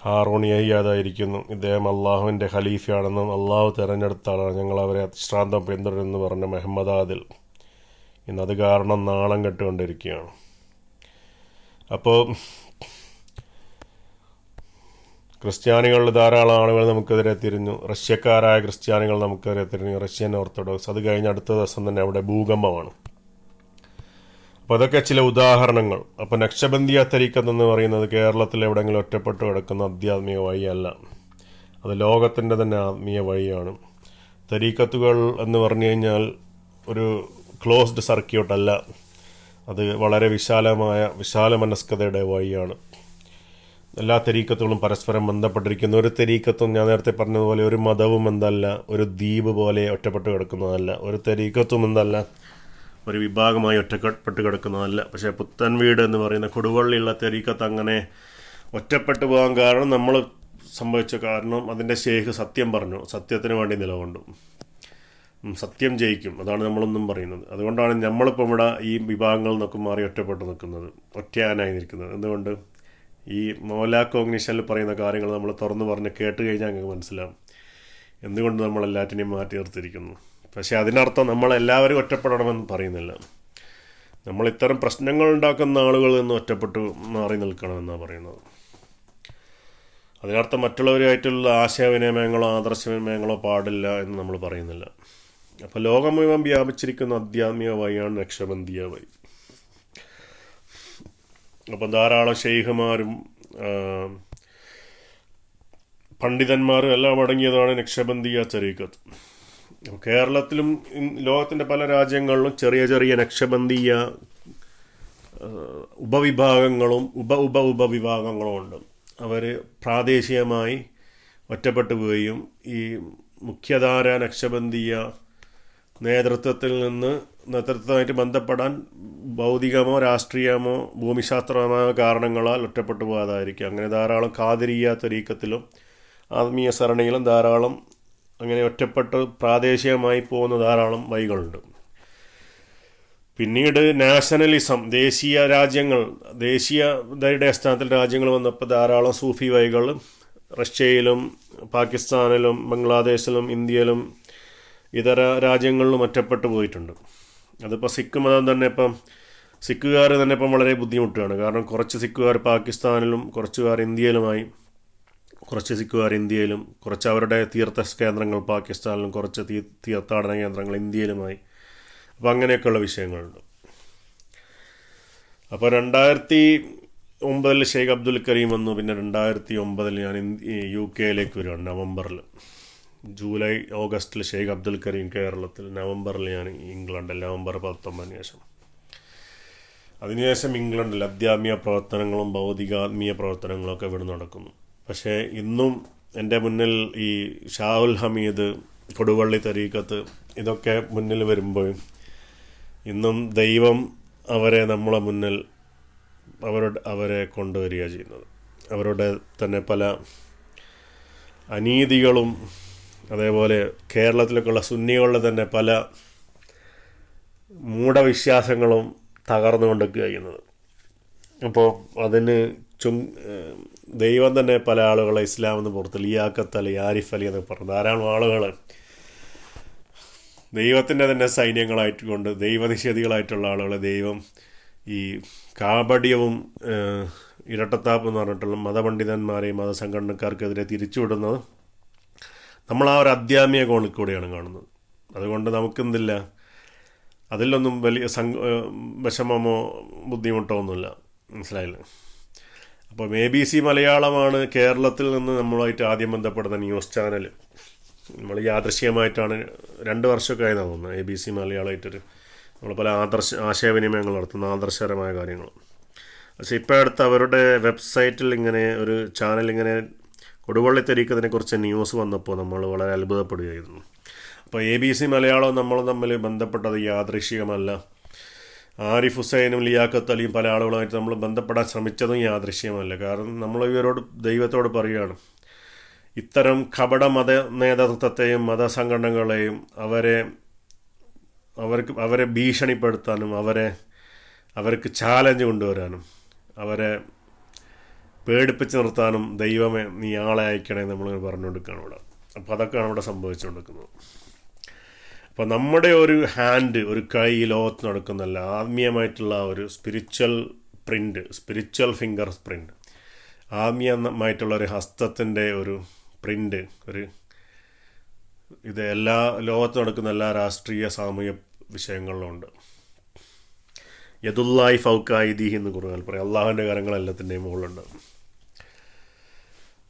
ഹാറൂൺ യഹി അതായിരിക്കുന്നു, ഇദ്ദേഹം അള്ളാഹുവിൻ്റെ ഖലീഫയാണെന്നും അള്ളാഹു തിരഞ്ഞെടുത്ത ആളാണ്, ഞങ്ങൾ അവരെ അശ്രാന്തം പിന്തുടരുന്നു പറഞ്ഞ മെഹമ്മദ് ആദിൽ ഇന്നത് കാരണം നാണം കെട്ടുകൊണ്ടിരിക്കുകയാണ്. അപ്പോൾ ക്രിസ്ത്യാനികളിൽ ധാരാളം ആളുകൾ നമുക്കെതിരെ തിരിഞ്ഞു. റഷ്യക്കാരായ ക്രിസ്ത്യാനികൾ നമുക്കെതിരെ തിരിഞ്ഞു, റഷ്യൻ ഓർത്തഡോക്സ്. അത് കഴിഞ്ഞ് അടുത്ത ദിവസം തന്നെ അവിടെ ഭൂകമ്പമാണ്. അപ്പോൾ അതൊക്കെ ചില ഉദാഹരണങ്ങൾ. അപ്പോൾ നക്ഷബന്ദിയ തരീക്കത്ത് എന്ന് പറയുന്നത് കേരളത്തിൽ എവിടെയെങ്കിലും ഒറ്റപ്പെട്ട് കിടക്കുന്ന ആധ്യാത്മിക വഴിയല്ല, അത് ലോകത്തിൻ്റെ തന്നെ ആത്മീയ വഴിയാണ്. തരീക്കത്തുകൾ എന്ന് പറഞ്ഞു കഴിഞ്ഞാൽ ഒരു ക്ലോസ്ഡ് സർക്യൂട്ടല്ല, അത് വളരെ വിശാല മനസ്കതയുടെ വഴിയാണ്. എല്ലാ തരീക്കത്തുകളും പരസ്പരം ബന്ധപ്പെട്ടിരിക്കുന്നു. ഒരു തരീക്കത്തും ഞാൻ നേരത്തെ പറഞ്ഞതുപോലെ ഒരു മതവും എന്തല്ല, ഒരു ദ്വീപ് പോലെ ഒറ്റപ്പെട്ട് കിടക്കുന്നതല്ല. ഒരു തരീക്കത്തും എന്തല്ല, ഒരു വിഭാഗമായി ഒറ്റപ്പെട്ട് കിടക്കുന്നതല്ല. പക്ഷേ പുത്തൻ വീട് എന്ന് പറയുന്ന കൊടുവള്ളിയുള്ള തരീക്കത്ത് അങ്ങനെ ഒറ്റപ്പെട്ടു പോകാൻ കാരണം നമ്മൾ സംഭവിച്ച കാരണം അതിൻ്റെ ഷെയ്ഖ് സത്യം പറഞ്ഞു, സത്യത്തിന് വേണ്ടി നിലകൊണ്ടു. സത്യം ജയിക്കും, അതാണ് നമ്മളൊന്നും പറയുന്നത്. അതുകൊണ്ടാണ് നമ്മളിപ്പോൾ ഇവിടെ ഈ വിഭാഗങ്ങളിൽ നിന്നൊക്കെ മാറി ഒറ്റപ്പെട്ട് നിൽക്കുന്നത്, ഒറ്റയാനായി നിൽക്കുന്നത്. എന്തുകൊണ്ട്? ഈ മോലാ കോഗ്നിഷനിൽ പറയുന്ന കാര്യങ്ങൾ നമ്മൾ തുറന്നു പറഞ്ഞ് കേട്ട് കഴിഞ്ഞാൽ ഞങ്ങൾക്ക് മനസ്സിലാവും എന്തുകൊണ്ട് നമ്മളെല്ലാറ്റിനെയും മാറ്റി നിർത്തിയിരിക്കുന്നു. പക്ഷേ അതിനർത്ഥം നമ്മളെല്ലാവരും ഒറ്റപ്പെടണമെന്ന് പറയുന്നില്ല. നമ്മൾ ഇത്തരം പ്രശ്നങ്ങൾ ഉണ്ടാക്കുന്ന ആളുകളിൽ നിന്ന് ഒറ്റപ്പെട്ട് മാറി നിൽക്കണമെന്നാണ് പറയുന്നത്. അതിനർത്ഥം മറ്റുള്ളവരുമായിട്ടുള്ള ആശയവിനിമയങ്ങളോ ആദർശവിനിമയങ്ങളോ പാടില്ല എന്ന് നമ്മൾ പറയുന്നില്ല. അപ്പോൾ ലോകം മുഴുവൻ വ്യാപിച്ചിരിക്കുന്ന ആധ്യാത്മിക വഴിയാണ് നക്ഷബന്ദിയ വഴി. അപ്പം ധാരാളം ഷെയ്ഖുമാരും പണ്ഡിതന്മാരും എല്ലാം അടങ്ങിയതാണ് നക്ഷബന്ദിയ തരീഖത്ത്. കേരളത്തിലും ലോകത്തിൻ്റെ പല രാജ്യങ്ങളിലും ചെറിയ ചെറിയ നക്ഷബന്ദിയ ഉപവിഭാഗങ്ങളും ഉപവിഭാഗങ്ങളും ഉണ്ട്. അവർ പ്രാദേശികമായി ഒറ്റപ്പെട്ടു പോവുകയും ഈ മുഖ്യധാര നക്ഷബന്ദിയ നേതൃത്വമായിട്ട് ബന്ധപ്പെടാൻ ഭൗതികമോ രാഷ്ട്രീയമോ ഭൂമിശാസ്ത്രപരമായ കാരണങ്ങളാൽ ഒറ്റപ്പെട്ടു പോകാതായിരിക്കും. അങ്ങനെ ധാരാളം ഖാദിരിയ തരീഖത്തിലും ആത്മീയ സരണിയിലും ധാരാളം അങ്ങനെ ഒറ്റപ്പെട്ട് പ്രാദേശികമായി പോകുന്ന ധാരാളം വഴികളുണ്ട്. പിന്നീട് നാഷണലിസം, ദേശീയതയുടെ അടിസ്ഥാനത്തിൽ രാജ്യങ്ങൾ വന്നപ്പോൾ ധാരാളം സൂഫി വഴികൾ റഷ്യയിലും പാകിസ്ഥാനിലും ബംഗ്ലാദേശിലും ഇന്ത്യയിലും ഇതര രാജ്യങ്ങളിലും ഒറ്റപ്പെട്ടു പോയിട്ടുണ്ട്. അതിപ്പോൾ സിഖ് മതം തന്നെ ഇപ്പം സിഖുകാർ തന്നെ ഇപ്പം വളരെ ബുദ്ധിമുട്ടാണ്. കാരണം കുറച്ച് സിഖുകാർ പാകിസ്ഥാനിലും കുറച്ചുകാർ ഇന്ത്യയിലുമായി, കുറച്ച് സിഖുകാർ ഇന്ത്യയിലും, കുറച്ച് അവരുടെ തീർത്ഥ കേന്ദ്രങ്ങൾ പാകിസ്ഥാനിലും, കുറച്ച് തീർത്ഥാടന കേന്ദ്രങ്ങൾ ഇന്ത്യയിലുമായി. അപ്പോൾ അങ്ങനെയൊക്കെയുള്ള വിഷയങ്ങളുണ്ട്. അപ്പോൾ 2009 ഷെയ്ഖ് അബ്ദുൽ കരീം വന്നു. പിന്നെ 2009 ഞാൻ UK വരികയാണ് നവംബറിൽ. ജൂലൈ ഓഗസ്റ്റിൽ ഷെയ്ഖ് അബ്ദുൽ കരീം കേരളത്തിൽ, നവംബറിൽ ഞാൻ ഇംഗ്ലണ്ടിൽ, നവംബർ 19 ശേഷം. അതിനുശേഷം ഇംഗ്ലണ്ടിൽ അധ്യാത്മിക പ്രവർത്തനങ്ങളും ഭൗതികാത്മീയ പ്രവർത്തനങ്ങളൊക്കെ ഇവിടെ നടക്കുന്നു. പക്ഷേ ഇന്നും എൻ്റെ മുന്നിൽ ഈ ഷാഹുൽ ഹമീദ്, കൊടുവള്ളി തരീക്കത്ത് ഇതൊക്കെ മുന്നിൽ വരുമ്പോൾ ഇന്നും ദൈവം നമ്മളെ മുന്നിൽ അവരെ കൊണ്ടുവരിക ചെയ്യുന്നത്. അവരുടെ തന്നെ പല അനീതികളും, അതേപോലെ കേരളത്തിലൊക്കെയുള്ള സുന്നികളുടെ തന്നെ പല മൂഢവിശ്വാസങ്ങളും തകർന്നുകൊണ്ടൊക്കെ കഴിയുന്നത്. അപ്പോൾ അതിന് ദൈവം തന്നെ പല ആളുകളെ ഇസ്ലാമെന്ന് പുറത്ത് ലിയാഖത്ത് അലി, ആരിഫ് അലി എന്നൊക്കെ പറഞ്ഞു ധാരാളം ആളുകൾ ദൈവത്തിൻ്റെ തന്നെ സൈന്യങ്ങളായിട്ട് കൊണ്ട് ദൈവനിഷേധികളായിട്ടുള്ള ആളുകളെ ദൈവം ഈ കാപട്യവും ഇരട്ടത്താപ്പ് എന്ന് പറഞ്ഞിട്ടുള്ള മതപണ്ഡിതന്മാരെയും മതസംഘടനക്കാർക്കെതിരെ തിരിച്ചുവിടുന്നത് നമ്മൾ ആ ഒരു അധ്യാത്മിക കോണിൽ കൂടെയാണ് കാണുന്നത്. അതുകൊണ്ട് നമുക്കെന്തില്ല, അതിലൊന്നും വലിയ വിഷമമോ ബുദ്ധിമുട്ടോ ഒന്നുമില്ല. മനസ്സിലായില്ല. അപ്പോൾ ABC മലയാളമാണ് കേരളത്തിൽ നിന്ന് നമ്മളുമായിട്ട് ആദ്യം ബന്ധപ്പെടുന്ന ന്യൂസ് ചാനൽ. നമ്മൾ യാദൃശ്യമായിട്ടാണ് 2 വർഷമൊക്കെ ആയി തോന്നുന്നത് ABC മലയാളമായിട്ടൊരു നമ്മൾ പല ആശയവിനിമയങ്ങൾ നടത്തുന്ന ആദർശകരമായ കാര്യങ്ങൾ. പക്ഷേ ഇപ്പോൾ അടുത്ത് അവരുടെ വെബ്സൈറ്റിൽ ഇങ്ങനെ ഒരു ചാനൽ ഇങ്ങനെ കൊടുവള്ളി തരീക്കത്തിനെ കുറിച്ച് ന്യൂസ് വന്നപ്പോൾ നമ്മൾ വളരെ അത്ഭുതപ്പെടുകയായിരുന്നു. അപ്പോൾ ABC മലയാളവും നമ്മളും തമ്മിൽ ബന്ധപ്പെട്ടത് യാദൃശ്ചികമല്ല. ആരിഫ് ഹുസൈനും ലിയാഖത്ത് അലിയും പല ആളുകളുമായിട്ട് നമ്മൾ ബന്ധപ്പെടാൻ ശ്രമിച്ചതും യാദൃശ്യമല്ല. കാരണം നമ്മൾ ഇവരോട് ദൈവത്തോട് പറയുകയാണ്, ഇത്തരം കപട മത നേതൃത്വത്തെയും മതസംഘടനകളെയും അവരെ ഭീഷണിപ്പെടുത്താനും അവർക്ക് ചാലഞ്ച് കൊണ്ടുവരാനും അവരെ പേടിപ്പിച്ച് നിർത്താനും ദൈവമേ നീ ആളെ അയക്കണേ നമ്മൾ പറഞ്ഞുകൊണ്ടിരിക്കുകയാണ് ഇവിടെ. അപ്പോൾ അതൊക്കെയാണ് ഇവിടെ സംഭവിച്ചുകൊണ്ടിരിക്കുന്നത്. അപ്പോൾ നമ്മുടെ ഒരു ഹാൻഡ്, ഒരു കൈ ലോകത്ത് നടക്കുന്നല്ല, ആത്മീയമായിട്ടുള്ള ഒരു സ്പിരിച്വൽ ഫിംഗർ പ്രിൻ്റ്, ആത്മീയമായിട്ടുള്ള ഒരു ഹസ്തത്തിൻ്റെ ഒരു പ്രിൻ്റ്, ഇത് എല്ലാ ലോകത്ത് നടക്കുന്ന എല്ലാ രാഷ്ട്രീയ സാമൂഹ്യ വിഷയങ്ങളിലും ഉണ്ട്. യദുല്ലാഹി ഫൗക ഐദീഹി എന്ന് ഖുർആനിൽ പറയും. അള്ളാഹുവിൻ്റെ കരങ്ങൾ എല്ലാത്തിൻ്റെയും മുകളിലുണ്ട്.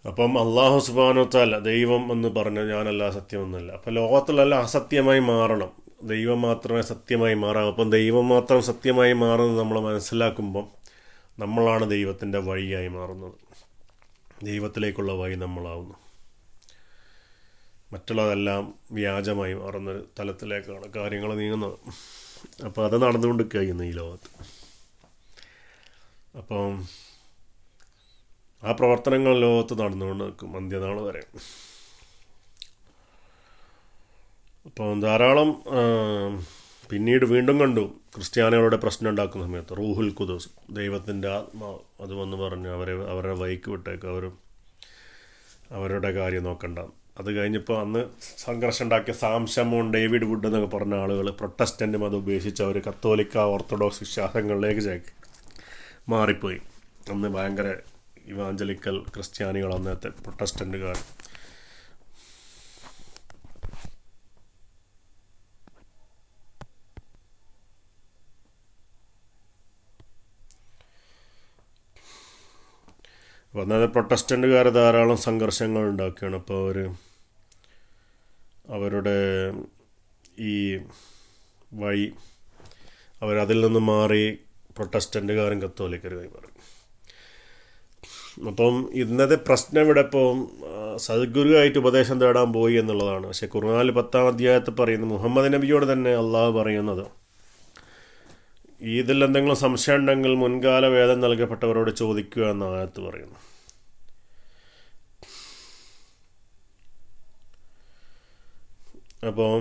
അപ്പം അള്ളാഹു സുബ്ഹാനഹു വതആല ദൈവം എന്ന് പറഞ്ഞ ഞാനല്ല സത്യമൊന്നുമല്ല. അപ്പം ലോകത്തിലെല്ലാം അസത്യമായി മാറണം, ദൈവം മാത്രമേ സത്യമായി മാറാം. അപ്പം ദൈവം മാത്രം സത്യമായി മാറുന്നത് നമ്മൾ മനസ്സിലാക്കുമ്പം നമ്മളാണ് ദൈവത്തിൻ്റെ വഴിയായി മാറുന്നത്, ദൈവത്തിലേക്കുള്ള വഴി നമ്മളാവുന്നു. മറ്റുള്ളതെല്ലാം വ്യാജമായി മാറുന്ന തലത്തിലേക്കാണ് കാര്യങ്ങൾ നീങ്ങുന്നത്. അപ്പോൾ അത് നടന്നുകൊണ്ട് കഴിയുന്നു ഈ ലോകത്ത്. അപ്പം ആ പ്രവർത്തനങ്ങൾ ലോകത്ത് നടന്നുകൊണ്ട് നിൽക്കും അന്ത്യനാൾ വരെ. അപ്പം ധാരാളം പിന്നീട് വീണ്ടും കണ്ടു ക്രിസ്ത്യാനികളുടെ പ്രശ്നം ഉണ്ടാക്കുന്ന സമയത്ത് റൂഹുൽ ഖുദൂസ്, ദൈവത്തിൻ്റെ ആത്മാവ്, അത് വന്ന് പറഞ്ഞ് അവരുടെ വഴിക്ക് വിട്ടേക്ക്, അവരുടെ കാര്യം നോക്കണ്ട. അത് കഴിഞ്ഞപ്പോൾ അന്ന് സംഘർഷം ഉണ്ടാക്കിയ സാംശമോൻ, ഡേവിഡ് വുഡ് എന്നൊക്കെ പറഞ്ഞ ആളുകൾ പ്രൊട്ടസ്റ്റൻ്റ് മതം ഉപേക്ഷിച്ച് അവർ കത്തോലിക്ക ഓർത്തഡോക്സ് വിശ്വാസങ്ങളിലേക്ക് മാറിപ്പോയി. അന്ന് ഭയങ്കര ഇവാഞ്ചലിക്കൽ ക്രിസ്ത്യാനികൾ, അന്നത്തെ പ്രൊട്ടസ്റ്റൻ്റുകാർ. അപ്പോൾ അന്നത്തെ പ്രൊട്ടസ്റ്റൻ്റുകാർ ധാരാളം സംഘർഷങ്ങൾ ഉണ്ടാക്കുകയാണ്. അപ്പോൾ അവരുടെ ഈ വഴി അവരതിൽ നിന്ന് മാറി പ്രൊട്ടസ്റ്റൻ്റുകാരും കത്തോലിക്കരുമായി മാറി. അപ്പം ഇന്നത്തെ പ്രശ്നം ഇവിടെ ഇപ്പോൾ സദ്ഗുരുവായിട്ട് ഉപദേശം തേടാൻ പോയി എന്നുള്ളതാണ്. പക്ഷേ ഖുർആനിൽ 10-ാം അധ്യായത്തിൽ പറയുന്നത്, മുഹമ്മദ് നബിയോട് തന്നെ അള്ളാഹു പറയുന്നത്, ഇതിൽ എന്തെങ്കിലും സംശയം ഉണ്ടെങ്കിൽ മുൻകാല വേദം നൽകപ്പെട്ടവരോട് ചോദിക്കുക എന്ന ആയത്ത് പറയുന്നു. അപ്പോൾ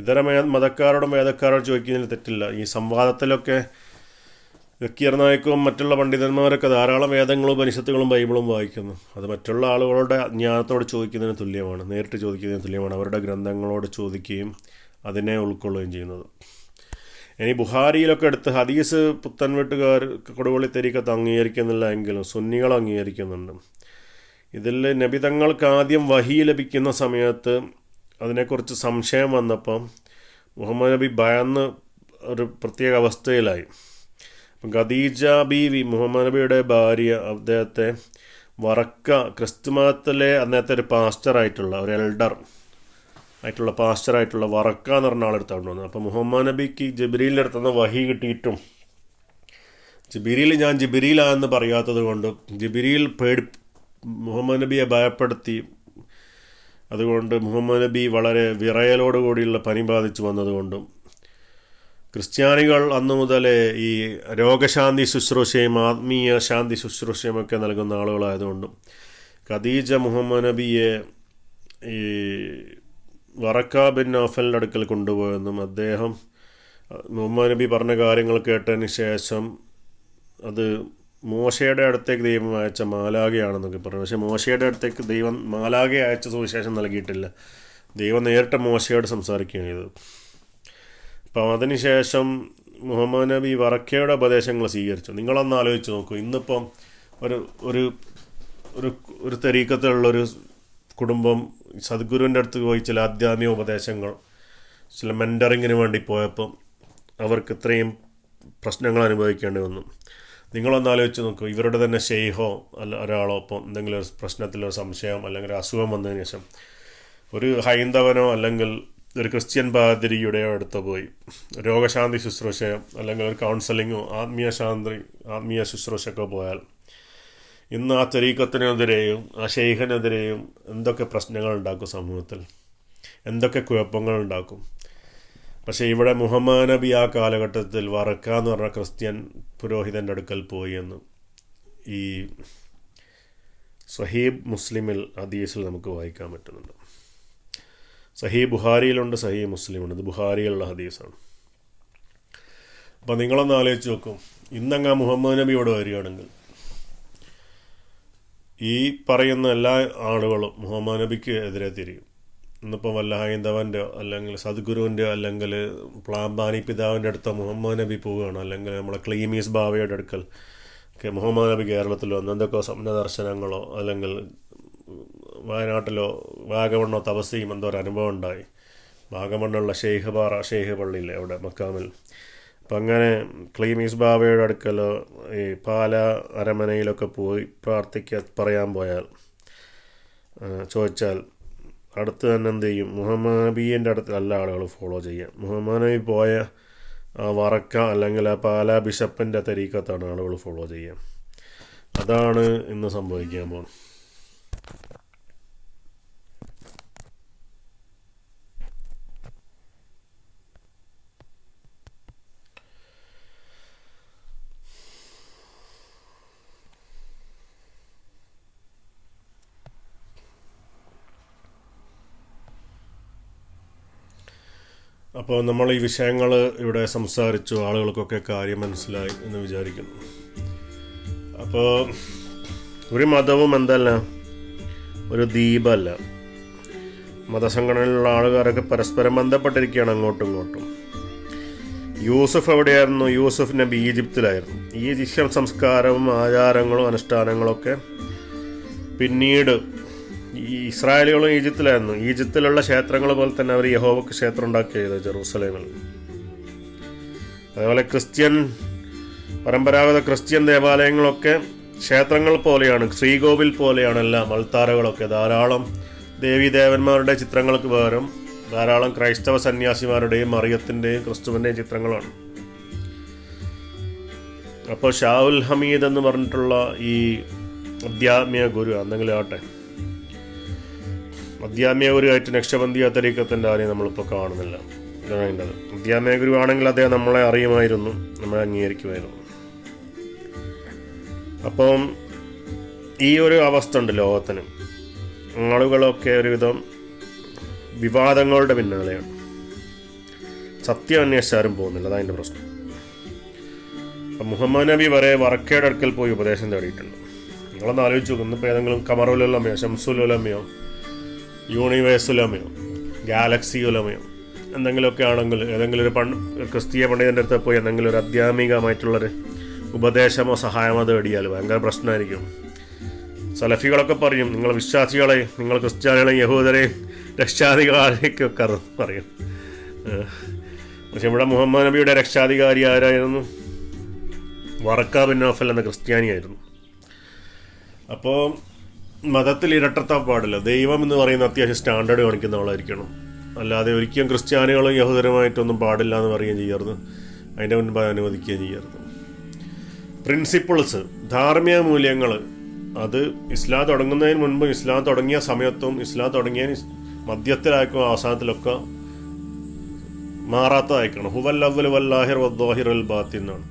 ഇതര മതക്കാരോടും വേദക്കാരോടും ചോദിക്കുന്നതിൽ തെറ്റില്ല. ഈ സംവാദത്തിലൊക്കെ സക്കീർ നായിക്കും മറ്റുള്ള പണ്ഡിതന്മാരൊക്കെ ധാരാളം വേദങ്ങളും ഉപനിഷത്തുകളും ബൈബിളും വായിക്കുന്നു. അത് മറ്റുള്ള ആളുകളുടെ ജ്ഞാനത്തോട് ചോദിക്കുന്നതിന് തുല്യമാണ്, നേരിട്ട് ചോദിക്കുന്നതിന് തുല്യമാണ്. അവരുടെ ഗ്രന്ഥങ്ങളോട് ചോദിക്കുകയും അതിനെ ഉൾക്കൊള്ളുകയും ചെയ്യുന്നത്. ഇനി ബുഹാരിയിലൊക്കെ എടുത്ത് ഹദീസ് പുത്തൻ വീട്ടുകാർ കൊടുവള്ളി തരീക്കത്ത് അംഗീകരിക്കുന്നില്ല എങ്കിലും സുന്നികൾ അംഗീകരിക്കുന്നുണ്ട്. ഇതിൽ നബിതങ്ങൾക്ക് ആദ്യം വഹി ലഭിക്കുന്ന സമയത്ത് അതിനെക്കുറിച്ച് സംശയം വന്നപ്പം മുഹമ്മദ് നബി ഭയന്ന് ഒരു പ്രത്യേക അവസ്ഥയിലായി. അപ്പം ഖദീജ ബീവി മുഹമ്മദ് നബിയുടെ ഭാര്യ അദ്ദേഹത്തെ വറക്ക ക്രിസ്തു മതത്തിലെ അന്നത്തെ ഒരു പാസ്റ്ററായിട്ടുള്ള ഒരു എൽഡർ ആയിട്ടുള്ള പാസ്റ്ററായിട്ടുള്ള വറക്ക എന്ന് പറഞ്ഞ ആളെടുത്തോണ്ട് വന്നു. അപ്പോൾ മുഹമ്മദ് നബിക്ക് ജിബ്രീലിൻ്റെ അടുത്തുനിന്ന് വഹി കിട്ടിയിട്ടും ഞാൻ ജിബ്രീലാണെന്ന് പറയാത്തത് കൊണ്ട് ജിബ്രീൽ മുഹമ്മദ് നബിയെ ഭയപ്പെടുത്തി. അതുകൊണ്ട് മുഹമ്മദ് നബി വളരെ വിറയലോടുകൂടിയുള്ള പനി ബാധിച്ചു വന്നതുകൊണ്ടും ക്രിസ്ത്യാനികൾ അന്നു മുതലേ ഈ രോഗശാന്തി ശുശ്രൂഷയും ആത്മീയ ശാന്തി ശുശ്രൂഷയും ഒക്കെ നൽകുന്ന ആളുകളായതുകൊണ്ടും ഖദീജ മുഹമ്മദ് നബിയെ ഈ വറക്ക ബിൻ നൗഫലിൻ്റെ അടുക്കൽ കൊണ്ടുപോയെന്നും അദ്ദേഹം മുഹമ്മദ് നബി പറഞ്ഞ കാര്യങ്ങൾ കേട്ടതിന് ശേഷം അത് മോശയുടെ അടുത്തേക്ക് ദൈവം അയച്ച മാലാഖയാണെന്നൊക്കെ പറഞ്ഞു. പക്ഷേ മോശയുടെ അടുത്തേക്ക് ദൈവം മാലാഖ അയച്ച സുവിശേഷം നൽകിയിട്ടില്ല. ദൈവം നേരിട്ട് മോശയോട് സംസാരിക്കുകയാണ് ചെയ്തത്. അപ്പം അതിനുശേഷം മുഹമ്മദ് നബി വറക്കയുടെ ഉപദേശങ്ങൾ സ്വീകരിച്ചു. നിങ്ങളൊന്ന് ആലോചിച്ച് നോക്കൂ, ഇന്നിപ്പം ഒരു ഒരു ഒരു തരീക്കത്തിലുള്ളൊരു കുടുംബം സദ്ഗുരുവിൻ്റെ അടുത്ത് പോയി ചില ആധ്യാത്മിക ഉപദേശങ്ങൾ ചില മെൻറ്ററിങ്ങിന് വേണ്ടി പോയപ്പം അവർക്ക് ഇത്രയും പ്രശ്നങ്ങൾ അനുഭവിക്കേണ്ടി വന്നു. നിങ്ങളൊന്ന് ആലോചിച്ച് നോക്കൂ, ഇവരുടെ തന്നെ ഷെയ്ഖോ അല്ല ഒരാളോ ഒപ്പം എന്തെങ്കിലും ഒരു പ്രശ്നത്തിലൊരു സംശയം അല്ലെങ്കിൽ ഒരു അസുഖം വന്നതിന് ശേഷം ഒരു ഹൈന്ദവനോ അല്ലെങ്കിൽ ഒരു ക്രിസ്ത്യൻ പാതിരിയുടെ അടുത്ത് പോയി രോഗശാന്തി ശുശ്രൂഷയോ അല്ലെങ്കിൽ ഒരു കൗൺസിലിങ്ങോ ആത്മീയ ശുശ്രൂഷക്കോ പോയാൽ ഇന്ന് ആ തരീക്കത്തിനെതിരെയും ആ ഷെയ്ഖിനെതിരെയും എന്തൊക്കെ പ്രശ്നങ്ങൾ ഉണ്ടാക്കും, സമൂഹത്തിൽ എന്തൊക്കെ കുഴപ്പങ്ങൾ ഉണ്ടാക്കും. പക്ഷേ ഇവിടെ മുഹമ്മദ് നബി ആ കാലഘട്ടത്തിൽ വറക്ക എന്ന് പറഞ്ഞ ക്രിസ്ത്യൻ പുരോഹിതൻ്റെ അടുക്കൽ പോയി എന്ന് ഈ സഹീഹ് മുസ്ലിമിൽ ഹദീസിൽ നമുക്ക് വായിക്കാൻ പറ്റുന്നുണ്ട്. സഹീഹ് ബുഹാരിയിലുണ്ട്, സഹീഹ് മുസ്ലിമുണ്ട്. ഇത് ബുഹാരിയിലുള്ള ഹദീസാണ്. അപ്പോൾ നിങ്ങളൊന്ന് ആലോചിച്ച് നോക്കും, ഇന്നങ്ങ് മുഹമ്മദ് നബിയോട് വരികയാണെങ്കിൽ ഈ പറയുന്ന എല്ലാ ആളുകളും മുഹമ്മദ് നബിക്ക് എതിരെ തിരിയും. ഇന്നിപ്പോൾ വല്ല ഹൈന്ദവൻ്റെ അല്ലെങ്കിൽ സദ്ഗുരുവിൻ്റെ അല്ലെങ്കിൽ പ്ലാമ്പാനി പിതാവിൻ്റെ അടുത്ത് മുഹമ്മദ് നബി പോവുകയാണ്, അല്ലെങ്കിൽ നമ്മളെ ക്ലീമീസ് ബാവയുടെ അടുക്കൽ മുഹമ്മദ് നബി കേരളത്തിൽ വന്ന് എന്തൊക്കെയോ സ്വപ്ന ദർശനങ്ങളോ അല്ലെങ്കിൽ വയനാട്ടിലോ വാഗമണ്ണോ തപസ്സയും എന്തോ ഒരു അനുഭവം ഉണ്ടായി. വാഗമണ്ണുള്ള ഷെയ്ഖ് പള്ളിയില്ലേ അവിടെ മക്കാമിൽ. അപ്പം അങ്ങനെ ക്ലീമീസ് ബാവയുടെ അടുക്കലോ ഈ പാല അരമനയിലൊക്കെ പോയി പറയാൻ പോയാൽ ചോദിച്ചാൽ അടുത്ത് തന്നെ എന്ത് ചെയ്യും, മുഹമ്മദ് നബീൻ്റെ അടുത്ത് എല്ലാ ആളുകളും ഫോളോ ചെയ്യാം. മുഹമ്മദ് നബി പോയ ആ വറക്ക അല്ലെങ്കിൽ ആ പാലാ ബിഷപ്പിൻ്റെ തരീക്കത്താണ് ആളുകൾ ഫോളോ ചെയ്യുക. അതാണ് ഇന്ന് സംഭവിക്കാൻ പോകുന്നത്. അപ്പോൾ നമ്മൾ ഈ വിഷയങ്ങൾ ഇവിടെ സംസാരിച്ചു, ആളുകൾക്കൊക്കെ കാര്യം മനസ്സിലായി എന്ന് വിചാരിക്കുന്നു. അപ്പോൾ ഒരു മതവും എന്തല്ല, ഒരു ദ്വീപല്ല. മതസംഘടനയിലുള്ള ആളുകാരൊക്കെ പരസ്പരം ബന്ധപ്പെട്ടിരിക്കുകയാണ് അങ്ങോട്ടും ഇങ്ങോട്ടും. യൂസുഫ് എവിടെയായിരുന്നു? യൂസുഫ് നബി ഈജിപ്തിലായിരുന്നു. ഈ ഈജിപ്ഷ്യൻ സംസ്കാരവും ആചാരങ്ങളും അനുഷ്ഠാനങ്ങളൊക്കെ പിന്നീട് ഈ ഇസ്രായേലികളും ഈജിപ്തിലായിരുന്നു. ഈജിപ്തിലുള്ള ക്ഷേത്രങ്ങൾ പോലെ തന്നെ അവർ യഹോവക്ക് ക്ഷേത്രം ഉണ്ടാക്കിയത് ജെറൂസലേമിൽ. അതേപോലെ പരമ്പരാഗത ക്രിസ്ത്യൻ ദേവാലയങ്ങളൊക്കെ ക്ഷേത്രങ്ങൾ പോലെയാണ്, ശ്രീകോവിൽ പോലെയാണ് എല്ലാം. അൾത്താരകളൊക്കെ ധാരാളം ദേവീദേവന്മാരുടെ ചിത്രങ്ങൾക്ക് പകരം ധാരാളം ക്രൈസ്തവ സന്യാസിമാരുടെയും മറിയത്തിൻ്റെയും ക്രിസ്തുവിൻ്റെയും ചിത്രങ്ങളാണ്. അപ്പോൾ ഷാഉൽ ഹമീദ് എന്ന് പറഞ്ഞിട്ടുള്ള ഈ അധ്യാത്മിക ഗുരു എന്തെങ്കിലും ആട്ടെ, അധ്യാത്മിക ഗുരുവായിട്ട് നക്ഷബന്ധിയ തരീക്കത്തിൻ്റെ ആരെയും നമ്മളിപ്പോൾ കാണുന്നില്ല. ഇതാണ് അധ്യാത്മിക ഗുരു ആണെങ്കിൽ അദ്ദേഹം നമ്മളെ അറിയുമായിരുന്നു, നമ്മളെ അംഗീകരിക്കുമായിരുന്നു. അപ്പം ഈ ഒരു അവസ്ഥ ഉണ്ട് ലോകത്തിന്. ആളുകളൊക്കെ ഒരുവിധം വിവാദങ്ങളുടെ പിന്നാലെയാണ്. സത്യം അന്വേഷിച്ചാരും പോകുന്നില്ല, അതതിൻ്റെ പ്രശ്നം. അപ്പം മുഹമ്മദ് നബി വരെ വറക്കയുടെ അടുക്കൽ പോയി ഉപദേശം തേടിയിട്ടുണ്ട്. നിങ്ങളൊന്ന് ആലോചിച്ച് നോക്കും, ഇന്നിപ്പോൾ ഏതെങ്കിലും കമറുലുലമയോ ഷംസുലുലമയോ യൂണിവേഴ്സുലമയോ ഗാലക്സി ഉലമയോ എന്തെങ്കിലുമൊക്കെ ആണെങ്കിൽ ഏതെങ്കിലും ഒരു ക്രിസ്തീയ പണ്ഡിതൻ്റെ അടുത്ത് പോയി എന്തെങ്കിലും ഒരു ആധ്യാത്മികമായിട്ടുള്ളൊരു ഉപദേശമോ സഹായമോ തേടിയാൽ ഭയങ്കര പ്രശ്നമായിരിക്കും. സലഫികളൊക്കെ പറയും, നിങ്ങൾ വിശ്വാസികളെ, നിങ്ങൾ ക്രിസ്ത്യാനികളെയും യഹൂദരെയും രക്ഷാധികാരിക്കൊക്കെ പറയും. പക്ഷെ ഇവിടെ മുഹമ്മദ് നബിയുടെ രക്ഷാധികാരി ആരായിരുന്നു? വറക്ക ബിൻ നൗഫൽ എന്ന ക്രിസ്ത്യാനിയായിരുന്നു. അപ്പോൾ മതത്തിൽ ഇരട്ടത്താൻ പാടില്ല. ദൈവം എന്ന് പറയുന്ന അത്യാവശ്യം സ്റ്റാൻഡേർഡ് കാണിക്കുന്ന ആളായിരിക്കണം. അല്ലാതെ ഒരിക്കലും ക്രിസ്ത്യാനികളും യഹൂദരുമായിട്ടൊന്നും പാടില്ല എന്ന് പറയുകയും ചെയ്യരുത്, അതിൻ്റെ മുൻപ് അനുവദിക്കുകയും ചെയ്യരുത്. പ്രിൻസിപ്പിൾസ്, ധാർമ്മിക മൂല്യങ്ങൾ, അത് ഇസ്ലാം തുടങ്ങുന്നതിന് മുൻപ്, ഇസ്ലാം തുടങ്ങിയ സമയത്തും, ഇസ്ലാം തുടങ്ങിയ മധ്യത്തിലായിരിക്കും അവസാനത്തിലൊക്കെ മാറാത്തതായിരിക്കണം. ഹുവൽ അവ്വൽ വല്ലാഹിർ വദ്ദാഹിർ അൽ ബാത്തിൻ എന്നാണ്.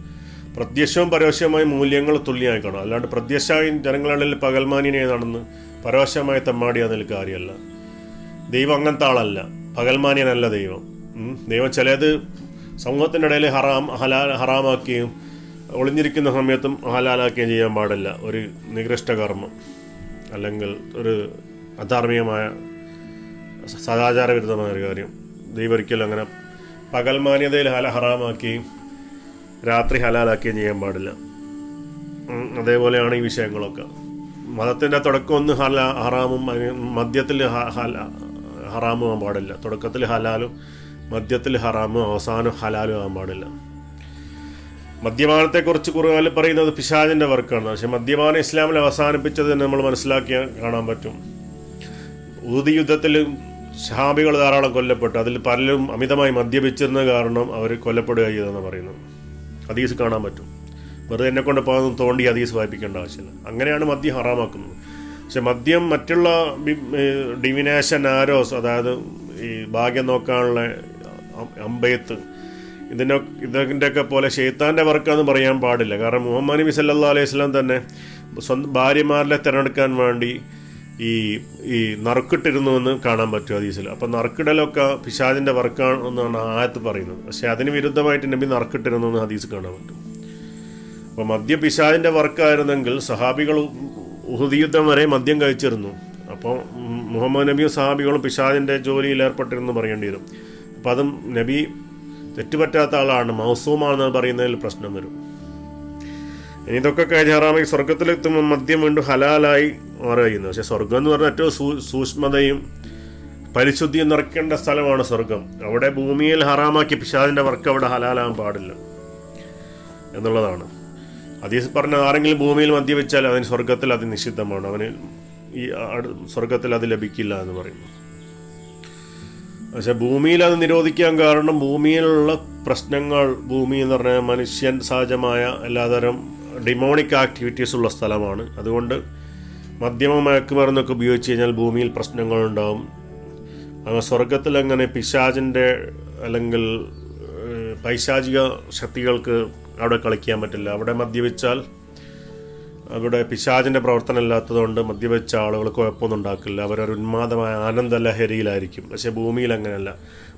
പ്രത്യക്ഷവും പരോക്ഷവുമായ മൂല്യങ്ങൾ തുല്യമായിക്കണം. അല്ലാണ്ട് പ്രത്യക്ഷമായി ജനങ്ങളിൽ പകൽമാനിനെ നടന്ന് പരോക്ഷമായി തെമ്മാടിയാന്നതിൽ കാര്യമല്ല. ദൈവം അങ്ങനത്തെ ആളല്ല, പകൽമാനിയനല്ല ദൈവം. ദൈവം ചിലത് സമൂഹത്തിൻ്റെ ഇടയിൽ ഹറാമാക്കുകയും ഒളിഞ്ഞിരിക്കുന്ന സമയത്തും ഹലാലാക്കുകയും ചെയ്യാൻ പാടില്ല. ഒരു നികൃഷ്ട കർമ്മം അല്ലെങ്കിൽ ഒരു അധാർമികമായ സദാചാരവിരുദ്ധമായ ഒരു കാര്യം ദൈവം ഒരിക്കലും അങ്ങനെ പകൽമാന്യതയിൽ ഹറാമാക്കുകയും രാത്രി ഹലാലാക്കുകയും ചെയ്യാൻ പാടില്ല. അതേപോലെയാണ് ഈ വിഷയങ്ങളൊക്കെ. മതത്തിൻ്റെ തുടക്കം ഒന്ന് ഹറാമും മധ്യത്തിൽ ഹറാമും ആകാൻ പാടില്ല. തുടക്കത്തിൽ ഹലാലും മധ്യത്തിൽ ഹറാമും അവസാനം ഹലാലും ആകാൻ പാടില്ല. മദ്യപാനത്തെക്കുറിച്ച് ഖുർആനിൽ പറയുന്നത് പിശാചിൻ്റെ വർക്കാണ്. പക്ഷെ മദ്യപാനം ഇസ്ലാമിൽ അവസാനിപ്പിച്ചത് നമ്മൾ മനസ്സിലാക്കിയാൽ കാണാൻ പറ്റും. ഉഹുദ് യുദ്ധത്തിൽ സഹാബികൾ ധാരാളം കൊല്ലപ്പെട്ടു. അതിൽ പലരും അമിതമായി മദ്യപിച്ചിരുന്ന കാരണം അവർ കൊല്ലപ്പെടുക ചെയ്തെന്ന് പറയുന്നു. ഹദീസ് കാണാൻ പറ്റും. വെറുതെ എന്നെ കൊണ്ട് പോകുന്ന തോണ്ടി ഹദീസ് വായിപ്പിക്കേണ്ട ആവശ്യമില്ല. അങ്ങനെയാണ് മദ്യം ഹറാമാക്കുന്നത്. പക്ഷെ മദ്യം മറ്റുള്ള ഡിവിനേഷൻ ആരോസ്, അതായത് ഈ ഭാഗ്യം നോക്കാനുള്ള അമ്പയത്ത്, ഇതിൻ്റെയൊക്കെ പോലെ ഷെയ്ത്താൻ്റെ വർക്കാന്ന് പറയാൻ പാടില്ല. കാരണം മുഹമ്മദ് നബി സല്ലല്ലാഹു അലൈഹി വസല്ലം തന്നെ സ്വന്തം ഭാര്യമാരിലെ തിരഞ്ഞെടുക്കാൻ വേണ്ടി ഈ നറുക്കിട്ടിരുന്നു എന്ന് കാണാൻ പറ്റും ഹദീസിൽ. അപ്പം നറുക്കിടലൊക്കെ പിശാചിൻ്റെ വർക്കാണ് എന്നാണ് ആയത്ത് പറയുന്നത്. പക്ഷെ അതിന് വിരുദ്ധമായിട്ട് നബി നറുക്കിട്ടിരുന്നു എന്ന് ഹദീസ് കാണാൻ പറ്റും. അപ്പോൾ മദ്യം പിശാചിൻ്റെ വർക്കായിരുന്നെങ്കിൽ സഹാബികൾ ഉഹുദ് യുദ്ധം വരെ മദ്യം കഴിച്ചിരുന്നു. അപ്പോൾ മുഹമ്മദ് നബിയും സഹാബികളും പിശാചിൻ്റെ ജോലിയിൽ ഏർപ്പെട്ടിരുന്നു പറയേണ്ടി വരും. അപ്പോൾ അതും നബി തെറ്റുപറ്റാത്ത ആളാണ്, മൗസൂമാണെന്ന് പറയുന്നതിൽ പ്രശ്നം വരും. ഇനി ഇതൊക്കെ കഴിഞ്ഞ് ഹറാമായി സ്വർഗത്തിലെത്തുമ്പോൾ മദ്യം വീണ്ടും ഹലാലായി മാറുകയുന്നു. പക്ഷെ സ്വർഗം എന്ന് പറഞ്ഞാൽ ഏറ്റവും സൂക്ഷ്മതയും പരിശുദ്ധിയും നിറയ്ക്കേണ്ട സ്ഥലമാണ് സ്വർഗം. അവിടെ ഭൂമിയിൽ ഹറാമാക്കി പിശാചിൻ്റെ വർക്ക് അവിടെ ഹലാലാകാൻ പാടില്ല എന്നുള്ളതാണ്. ഹദീസ് പറഞ്ഞ ആരെങ്കിലും ഭൂമിയിൽ മദ്യപിച്ചാൽ അതിന് സ്വർഗത്തിൽ അത് നിഷിദ്ധമാണ്, അവന് ഈ സ്വർഗത്തിൽ അത് ലഭിക്കില്ല എന്ന് പറയുന്നു. പക്ഷെ ഭൂമിയിൽ അത് നിരോധിക്കാൻ കാരണം ഭൂമിയിലുള്ള പ്രശ്നങ്ങൾ, ഭൂമി എന്ന് പറഞ്ഞാൽ മനുഷ്യൻ സഹജമായ എല്ലാതരം ഡിമോണിക് ആക്ടിവിറ്റീസ് ഉള്ള സ്ഥലമാണ്. അതുകൊണ്ട് മദ്യമോ മയക്കുമരുന്നൊക്കെ ഉപയോഗിച്ച് കഴിഞ്ഞാൽ ഭൂമിയിൽ പ്രശ്നങ്ങളുണ്ടാവും. അങ്ങനെ സ്വർഗത്തിൽ അങ്ങനെ പിശാചിൻ്റെ അല്ലെങ്കിൽ പൈശാചിക ശക്തികൾക്ക് അവിടെ കളിക്കാൻ പറ്റില്ല. അവിടെ മദ്യപിച്ചാൽ അവിടെ പിശാചിൻ്റെ പ്രവർത്തനം ഇല്ലാത്തതുകൊണ്ട് മദ്യപിച്ച ആളുകൾ കുഴപ്പമൊന്നും ഉണ്ടാക്കില്ല. അവരൊരു ഉന്മാദമായ ആനന്ദ ലഹരിയിലായിരിക്കും. പക്ഷേ ഭൂമിയിൽ അങ്ങനെയല്ല.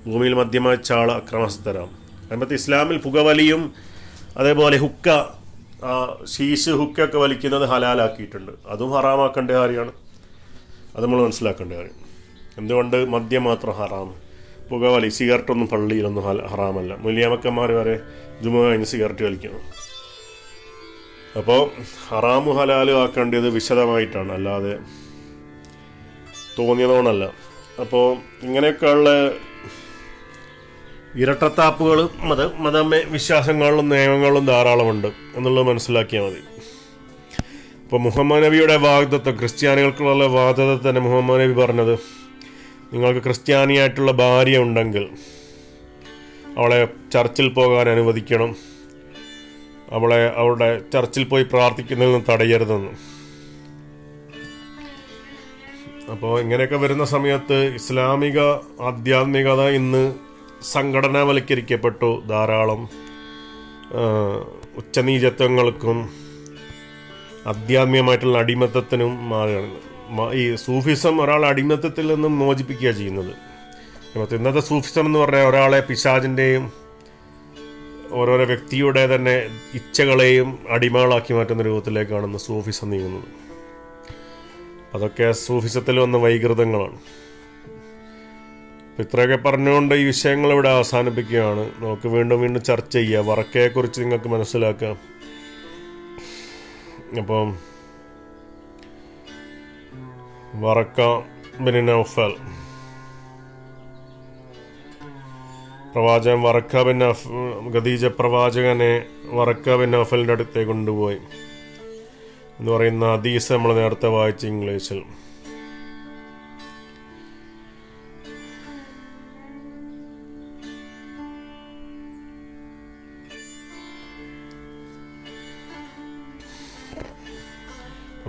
ഭൂമിയിൽ മദ്യപിച്ച ആൾ അക്രമസ്ഥരാം. അതിനകത്ത് ഇസ്ലാമിൽ പുകവലിയും അതേപോലെ ഹുക്ക, ശീശ് ഹുക്കൊക്കെ വലിക്കുന്നത് ഹലാലാക്കിയിട്ടുണ്ട്. അതും ഹറാമാക്കേണ്ട കാര്യമാണ്. അത് നമ്മൾ മനസ്സിലാക്കേണ്ട കാര്യം. എന്തുകൊണ്ട് മദ്യം മാത്രം ഹറാം, പുകവലി, സിഗരറ്റൊന്നും പള്ളിയിലൊന്നും ഹറാമല്ല. മുലിയാമക്കന്മാർ വരെ ജുമുഅ കഴിഞ്ഞ് സിഗരറ്റ് വലിക്കണം. അപ്പോൾ ഹറാമു ഹലാലും ആക്കേണ്ടത് വിശദമായിട്ടാണ്, അല്ലാതെ തോന്നിയതുകൊണ്ടല്ല. അപ്പോൾ ഇങ്ങനെയൊക്കെയുള്ള ഇരട്ടത്താപ്പുകൾ വിശ്വാസങ്ങളിലും നിയമങ്ങളിലും ധാരാളമുണ്ട് എന്നുള്ളത് മനസ്സിലാക്കിയാൽ മതി. ഇപ്പോൾ മുഹമ്മദ് നബിയുടെ വാഗ്ദത്തം, ക്രിസ്ത്യാനികൾക്കുള്ള വാഗ്ദത്തം തന്നെ മുഹമ്മദ് നബി പറഞ്ഞത്, നിങ്ങൾക്ക് ക്രിസ്ത്യാനിയായിട്ടുള്ള ഭാര്യ ഉണ്ടെങ്കിൽ അവളെ ചർച്ചിൽ പോകാൻ അനുവദിക്കണം, അവളുടെ ചർച്ചിൽ പോയി പ്രാർത്ഥിക്കുന്നതിൽ നിന്ന് തടയരുതെന്ന്. അപ്പോൾ ഇങ്ങനെയൊക്കെ വരുന്ന സമയത്ത് ഇസ്ലാമിക ആധ്യാത്മികത ഇന്ന് സംഘടനാവൽക്കരിക്കപ്പെട്ടു. ധാരാളം ഉച്ചനീചത്വങ്ങൾക്കും ആധ്യാത്മികമായിട്ടുള്ള അടിമത്തത്തിനും മാറുകയാണ്. ഈ സൂഫിസം ഒരാളെ അടിമത്തത്തിൽ നിന്നും മോചിപ്പിക്കുക ചെയ്യുന്നത്. ഇന്നത്തെ സൂഫിസം എന്ന് പറഞ്ഞാൽ ഒരാളെ പിശാചിൻ്റെയും ഓരോരോ വ്യക്തിയുടെ തന്നെ ഇച്ഛകളെയും അടിമകളാക്കി മാറ്റുന്ന രൂപത്തിലേക്കാണ് സൂഫിസം നീങ്ങുന്നത്. അതൊക്കെ സൂഫിസത്തിൽ വന്ന വൈകൃതങ്ങളാണ്. ഇത്രയൊക്കെ പറഞ്ഞുകൊണ്ട് ഈ വിഷയങ്ങൾ ഇവിടെ അവസാനിപ്പിക്കുകയാണ്. നമുക്ക് വീണ്ടും വീണ്ടും ചർച്ച ചെയ്യുക, വറക്കയെക്കുറിച്ച് നിങ്ങൾക്ക് മനസ്സിലാക്കാം. അപ്പം വറക്ക ബിൻ നൗഫൽ, പ്രവാചകൻ വറക്ക ബിൻ ഖദീജ പ്രവാചകനെ വറക്ക ബിൻ നൗഫലിൻ്റെ അടുത്തേക്ക് കൊണ്ടുപോയി എന്ന് പറയുന്ന ഹദീസ് നമ്മൾ നേരത്തെ വായിച്ച ഇംഗ്ലീഷിൽ.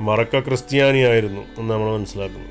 വറക്ക ക്രിസ്ത്യാനിയായിരുന്നു എന്ന് നമ്മൾ മനസ്സിലാക്കുന്നു.